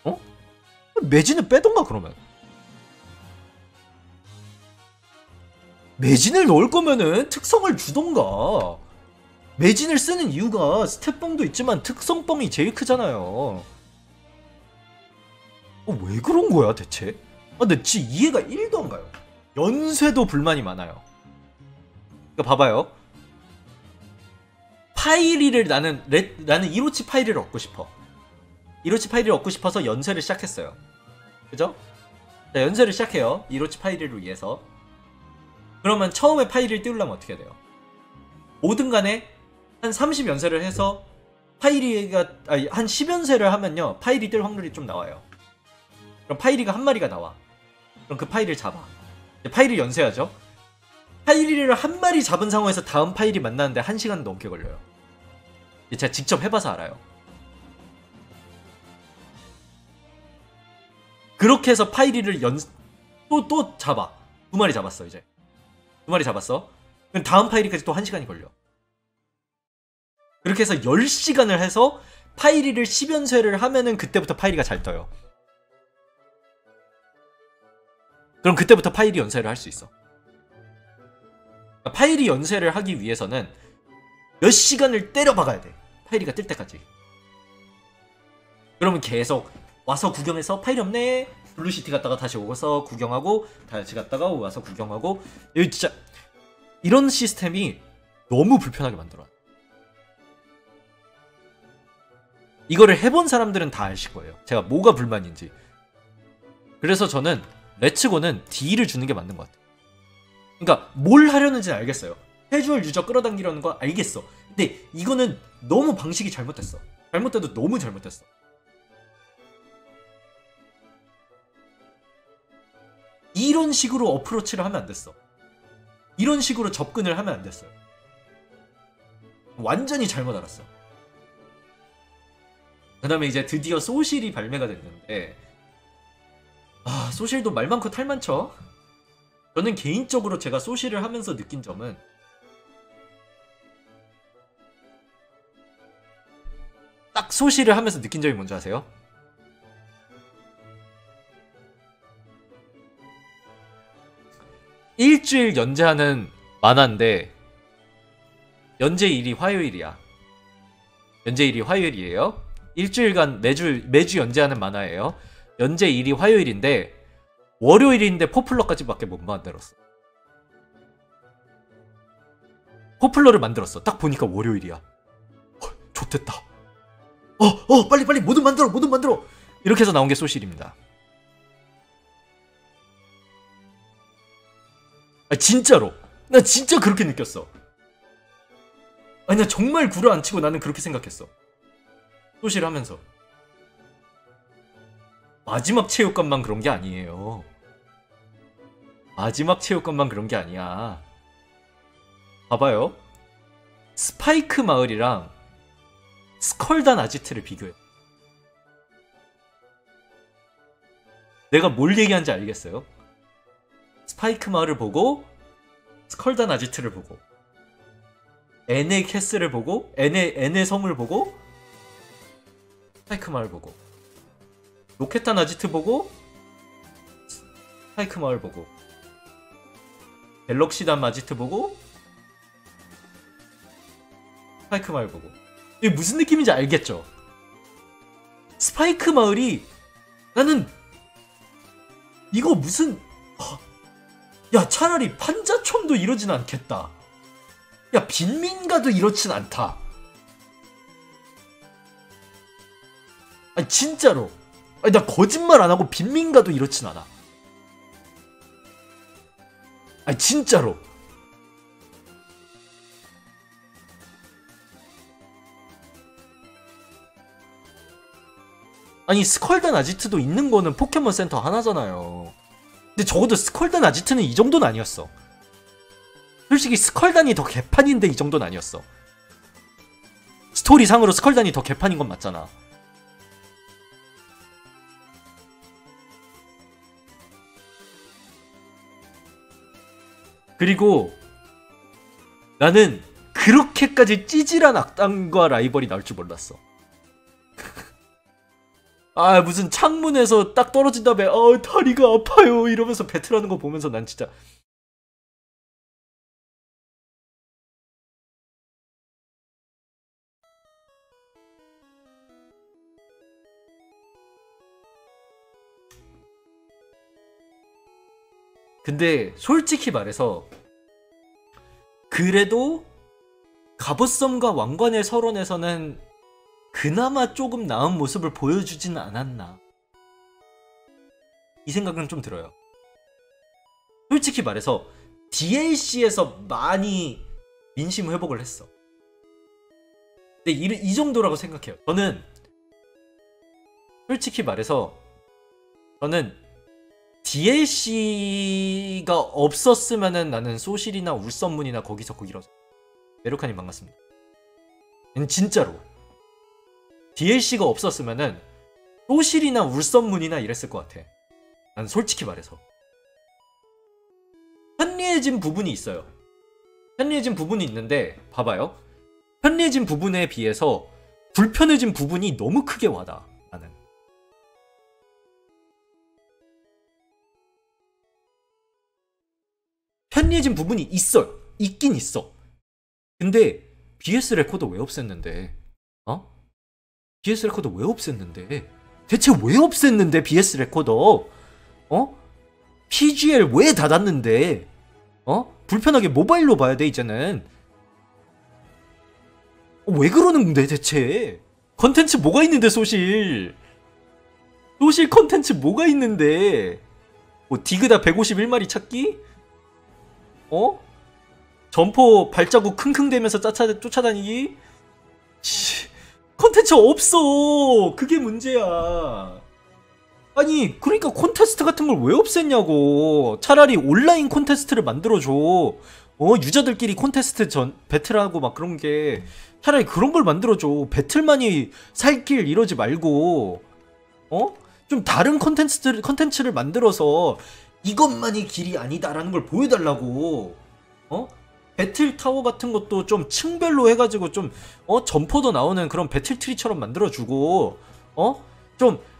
어? 매진을 빼던가 그러면. 매진을 넣을 거면은 특성을 주던가. 매진을 쓰는 이유가 스탯뻥도 있지만 특성뻥이 제일 크잖아요. 왜 그런 거야 대체? 근데 진짜 이해가 1도 안 가요. 연쇄도 불만이 많아요. 그러니까 봐봐요. 파이리를 나는 이로치 파이리를 얻고 싶어. 이로치 파이리를 얻고 싶어서 연쇄를 시작했어요. 그죠? 자, 연쇄를 시작해요. 이로치 파이리를 위해서. 그러면 처음에 파이리를 띄우려면 어떻게 해야 돼요? 뭐든 간에 한 30연쇄를 해서 파이리가 한 10연쇄를 하면요 파이리 뜰 확률이 좀 나와요. 그럼 파이리가 한 마리가 나와. 그럼 그 파이리를 잡아. 파이리 연쇄하죠. 파이리를 한 마리 잡은 상황에서 다음 파이리 만나는데 1시간 넘게 걸려요. 제가 직접 해봐서 알아요. 그렇게 해서 파이리를 또 잡아. 2마리 잡았어 이제. 2마리 잡았어. 그럼 다음 파이리까지 또 1시간이 걸려. 그렇게 해서 10시간을 해서 파이리를 10연쇄를 하면은 그때부터 파이리가 잘 떠요. 그럼 그때부터 파이리 연쇄를 할 수 있어. 파이리 연쇄를 하기 위해서는 몇 시간을 때려 박아야 돼. 파이리가 뜰 때까지. 그러면 계속 와서 구경해서 파이리 없네. 블루시티 갔다가 다시 오고서 구경하고 다시 갔다가 와서 구경하고. 여기 진짜 이런 시스템이 너무 불편하게 만들어요. 이거를 해본 사람들은 다 아실 거예요. 제가 뭐가 불만인지. 그래서 저는 레츠고는 D를 주는 게 맞는 것 같아요. 그러니까 뭘 하려는지는 알겠어요. 캐주얼 유저 끌어당기려는 거 알겠어. 근데 이거는 너무 방식이 잘못됐어. 잘못돼도 너무 잘못됐어. 이런 식으로 어프로치를 하면 안 됐어. 이런 식으로 접근을 하면 안 됐어요. 완전히 잘못 알았어. 그 다음에 이제 드디어 소실이 발매가 됐는데 소실도 말 많고 탈 많죠? 저는 개인적으로 제가 소실을 하면서 느낀 점은 딱 소실을 하면서 느낀 점이 뭔지 아세요? 일주일 연재하는 만화인데 연재일이 화요일이야. 연재일이 화요일이에요. 일주일간 매주 연재하는 만화예요. 연재일이 화요일인데 월요일인데 포플러까지밖에 못 만들었어. 포플러를 만들었어. 딱 보니까 월요일이야. 좋댔다. 빨리 뭐든 만들어. 이렇게 해서 나온 게 소실입니다. 진짜로. 나 진짜 그렇게 느꼈어. 아니 나 정말 구라 안 치고 나는 그렇게 생각했어. 소실 하면서. 마지막 체육관만 그런 게 아니에요. 마지막 체육관만 그런 게 아니야. 봐봐요. 스파이크 마을이랑 스컬단 아지트를 비교해. 내가 뭘 얘기하는지 알겠어요? 스파이크 마을을 보고 스컬단 아지트를 보고 애네 캐슬을 보고 애네 섬을 보고 스파이크 마을 보고 로켓탄 아지트 보고 스파이크 마을 보고 갤럭시단 아지트 보고 스파이크 마을 보고. 이게 무슨 느낌인지 알겠죠? 스파이크 마을이 나는 이거 무슨 야 차라리 판자촌도 이러진 않겠다. 야 빈민가도 이렇진 않다. 아니 진짜로. 아니 나 거짓말 안 하고 빈민가도 이렇진 않아. 아니 진짜로. 아니 스컬단 아지트도 있는 거는 포켓몬 센터 하나잖아요. 근데 적어도 스컬단 아지트는 이 정도는 아니었어. 솔직히 스컬단이 더 개판인데 이 정도는 아니었어. 스토리상으로 스컬단이 더 개판인 건 맞잖아. 그리고 나는 그렇게까지 찌질한 악당과 라이벌이 나올 줄 몰랐어. 아 무슨 창문에서 딱 떨어진 다음에 다리가 아파요 이러면서 배틀하는 거 보면서 난 진짜 근데 솔직히 말해서 그래도 갑옷섬과 왕관의 서론에서는 그나마 조금 나은 모습을 보여주지는 않았나 이 생각은 좀 들어요. 솔직히 말해서 DLC에서 많이 민심 회복을 했어. 근데 이 정도라고 생각해요. 저는 솔직히 말해서 저는 DLC가 없었으면은 나는 소실이나 울선문이나 거기서 거기라서 메루카님 반갑습니다. 진짜로 DLC가 없었으면은 소실이나 울선문이나 이랬을 것 같아. 난 솔직히 말해서 편리해진 부분이 있어요. 편리해진 부분이 있는데 봐봐요. 편리해진 부분에 비해서 불편해진 부분이 너무 크게 와닿아. 나는 편리해진 부분이 있긴 있어. 근데 BS 레코더 왜 없앴는데? BS 레코더 왜 없앴는데? 대체 왜 없앴는데 BS 레코더? PGL 왜 닫았는데? 불편하게 모바일로 봐야 돼 이제는. 왜 그러는 건데 대체? 컨텐츠 뭐가 있는데 소실 컨텐츠 뭐가 있는데? 뭐 디그다 151마리 찾기? 점포 발자국 킁킁대면서 쫓아다니기? 컨텐츠 없어. 그게 문제야. 아니 그러니까 콘테스트 같은 걸 왜 없앴냐고. 차라리 온라인 콘테스트를 만들어줘. 유저들끼리 콘테스트 배틀하고 막 그런 게 차라리 그런 걸 만들어줘. 배틀만이 살 길 이러지 말고 좀 다른 컨텐츠를 만들어서 이것만이 길이 아니다라는 걸 보여달라고. 배틀 타워 같은 것도 좀 층별로 해가지고 좀 점포도 나오는 그런 배틀 트리처럼 만들어주고 좀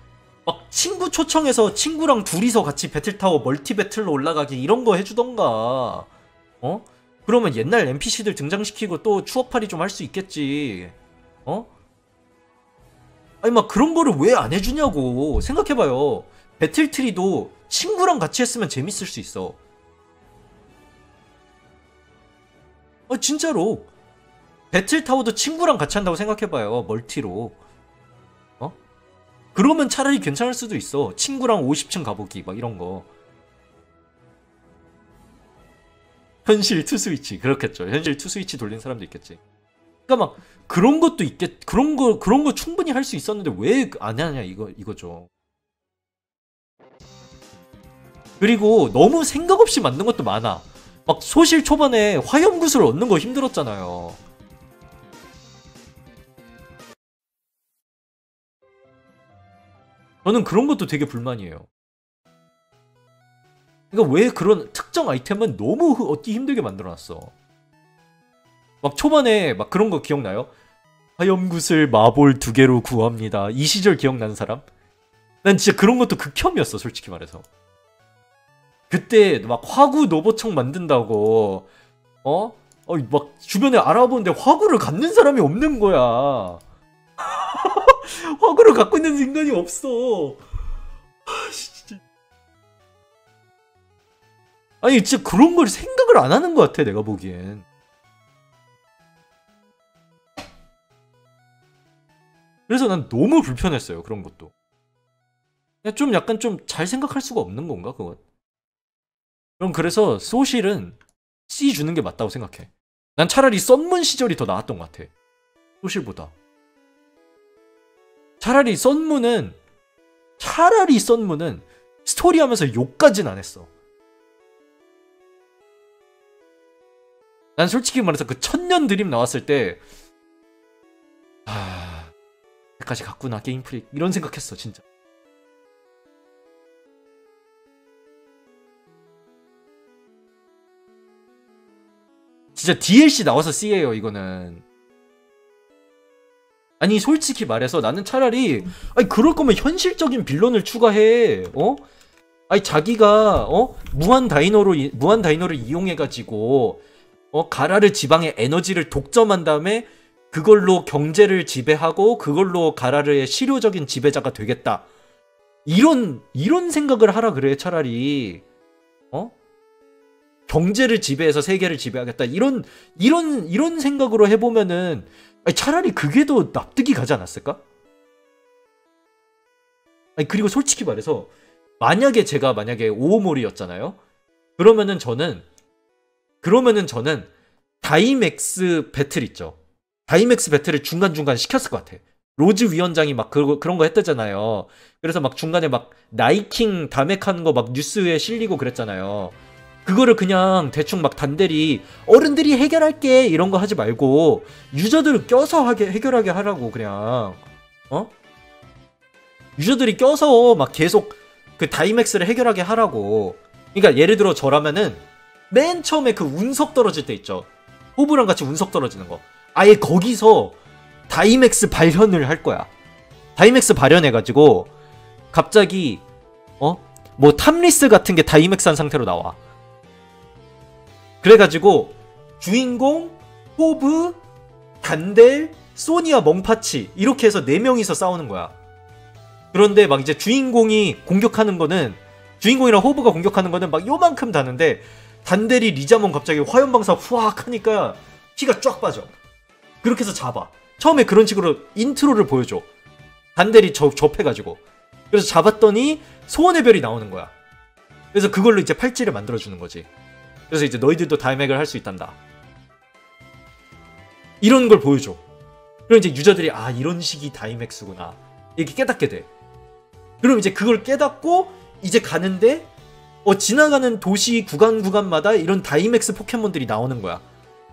막 친구 초청해서 친구랑 둘이서 같이 배틀 타워 멀티 배틀로 올라가기 이런 거 해주던가. 그러면 옛날 NPC들 등장시키고 또 추억팔이 좀 할 수 있겠지. 아니 막 그런 거를 왜 안 해주냐고. 생각해봐요. 배틀트리도 친구랑 같이 했으면 재밌을 수 있어. 진짜로 배틀타워도 친구랑 같이 한다고 생각해봐요. 멀티로. 그러면 차라리 괜찮을 수도 있어. 친구랑 50층 가보기 막 이런거. 현실 투스위치 그렇겠죠. 현실 투스위치 돌린 사람도 있겠지. 그러니까 막 그런 것도 그런 거 충분히 할 수 있었는데 왜 안 하냐 이거죠. 그리고 너무 생각 없이 만든 것도 많아. 막 소실 초반에 화염구슬을 얻는 거 힘들었잖아요. 저는 그런 것도 되게 불만이에요. 그러니까 왜 그런 특정 아이템은 너무 얻기 힘들게 만들어놨어. 막 초반에 막 그런 거 기억나요? 화염구슬 마볼 2개로 구합니다. 이 시절 기억나는 사람? 난 진짜 그런 것도 극혐이었어 솔직히 말해서. 그때 막 화구 노보청 만든다고 막 주변에 알아보는데 화구를 갖는 사람이 없는 거야. 화구를 갖고 있는 인간이 없어. 진짜. 아니 진짜 그런 걸 생각을 안 하는 것 같아 내가 보기엔. 그래서 난 너무 불편했어요. 그런 것도. 그냥 좀 약간 좀 잘 생각할 수가 없는 건가 그건? 그럼 그래서 소실은 C 주는 게 맞다고 생각해. 난 차라리 썬문 시절이 더 나았던 것 같아. 소실보다. 차라리 썬문은 스토리 하면서 욕까진 안 했어. 난 솔직히 말해서 그 천년 드림 나왔을 때 여기까지 갔구나 게임 프릭 이런 생각했어 진짜. 진짜 DLC 나와서 C예요 이거는. 아니 솔직히 말해서 나는 차라리 아니 그럴 거면 현실적인 빌런을 추가해. 아니 자기가 무한 다이너를 이용해 가지고 가라르 지방의 에너지를 독점한 다음에 그걸로 경제를 지배하고 그걸로 가라르의 실효적인 지배자가 되겠다. 이런 생각을 하라 그래 차라리. 경제를 지배해서 세계를 지배하겠다. 이런 생각으로 해보면은 아니, 차라리 그게 더 납득이 가지 않았을까? 아니 그리고 솔직히 말해서 제가 만약에 오오모리였잖아요. 그러면은 저는 다이맥스 배틀 있죠. 다이맥스 배틀을 중간중간 시켰을 것 같아. 로즈 위원장이 막 그런 거 했다잖아요. 그래서 막 중간에 막 나이킹 다맥하는 거 막 뉴스에 실리고 그랬잖아요. 그거를 그냥 대충 막 단대리 어른들이 해결할게 이런 거 하지 말고 유저들을 껴서 해결하게 하라고 그냥. 유저들이 껴서 막 계속 그 다이맥스를 해결하게 하라고. 그러니까 예를 들어 저라면은 맨 처음에 그 운석 떨어질 때 있죠. 호브랑 같이 운석 떨어지는 거. 아예 거기서 다이맥스 발현을 할 거야. 다이맥스 발현해가지고 갑자기 뭐 탐리스 같은 게 다이맥스한 상태로 나와. 그래가지고 주인공, 호브, 단델, 소니아, 멍파치 이렇게 해서 4명이서 싸우는 거야. 그런데 막 이제 주인공이랑 호브가 공격하는 거는 막 요만큼 다는데 단델이 리자몬 갑자기 화염방사 후악 하니까 피가 쫙 빠져. 그렇게 해서 잡아. 처음에 그런 식으로 인트로를 보여줘. 단델이 접해가지고. 그래서 잡았더니 소원의 별이 나오는 거야. 그래서 그걸로 이제 팔찌를 만들어주는 거지. 그래서 이제 너희들도 다이맥을 할 수 있단다. 이런 걸 보여줘. 그럼 이제 유저들이 이런 식이 다이맥스구나 이렇게 깨닫게 돼. 그럼 이제 그걸 깨닫고 이제 가는데 지나가는 도시 구간마다 이런 다이맥스 포켓몬들이 나오는 거야.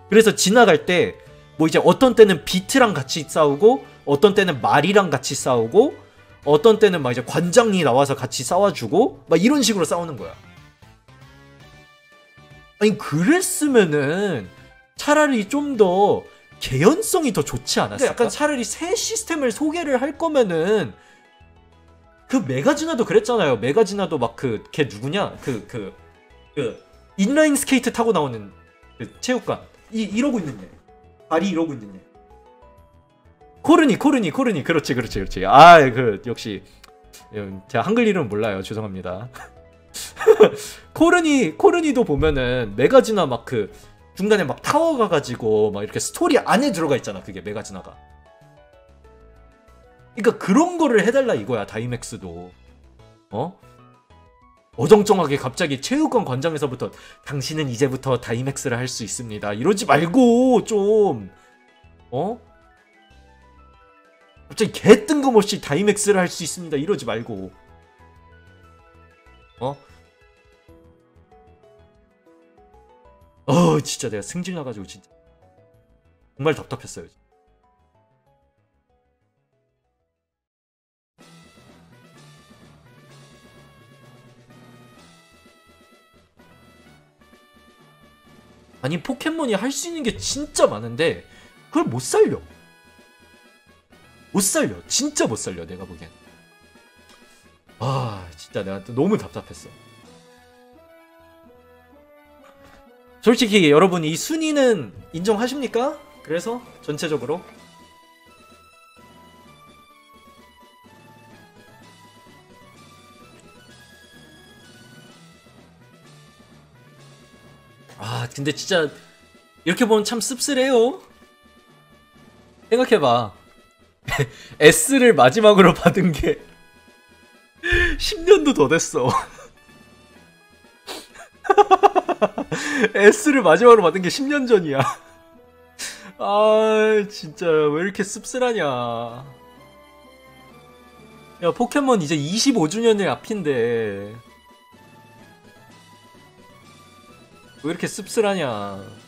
그래서 지나갈 때 뭐 이제 어떤 때는 비트랑 같이 싸우고 어떤 때는 말이랑 같이 싸우고 어떤 때는 막 이제 관장이 나와서 같이 싸워주고 막 이런 식으로 싸우는 거야. 아니 그랬으면은 차라리 좀 더 개연성이 더 좋지 않았을까? 약간 차라리 새 시스템을 소개를 할 거면은 그 메가지나도 그랬잖아요. 메가지나도 막 걔 누구냐? 그 인라인 스케이트 타고 나오는 그 체육관 이러고 있는 애. 발이 이러고 있는 애. 코르니 그렇지. 역시 제가 한글 이름 몰라요. 죄송합니다. 코르니도 보면은 메가지나 막 중간에 막 타워 가가지고 막 이렇게 스토리 안에 들어가 있잖아. 그게 메가지나가. 그러니까 그런 거를 해달라 이거야. 다이맥스도. 어정쩡하게 갑자기 체육관 관장에서부터 당신은 이제부터 다이맥스를 할 수 있습니다 이러지 말고 좀 갑자기 개 뜬금없이 다이맥스를 할 수 있습니다 이러지 말고 진짜 내가 승질 나가지고 진짜 정말 답답했어요. 아니 포켓몬이 할 수 있는 게 진짜 많은데 그걸 못 살려. 진짜 못 살려 내가 보기엔. 진짜 내가 또 너무 답답했어. 솔직히 여러분 이 순위는 인정하십니까? 그래서 전체적으로 근데 진짜 이렇게 보면 참 씁쓸해요. 생각해봐. S를 마지막으로 받은 게 10년도 더 됐어. S를 마지막으로 받은 게 10년 전이야. 아, 진짜 왜 이렇게 씁쓸하냐. 야, 포켓몬 이제 25주년일 앞인데 왜 이렇게 씁쓸하냐.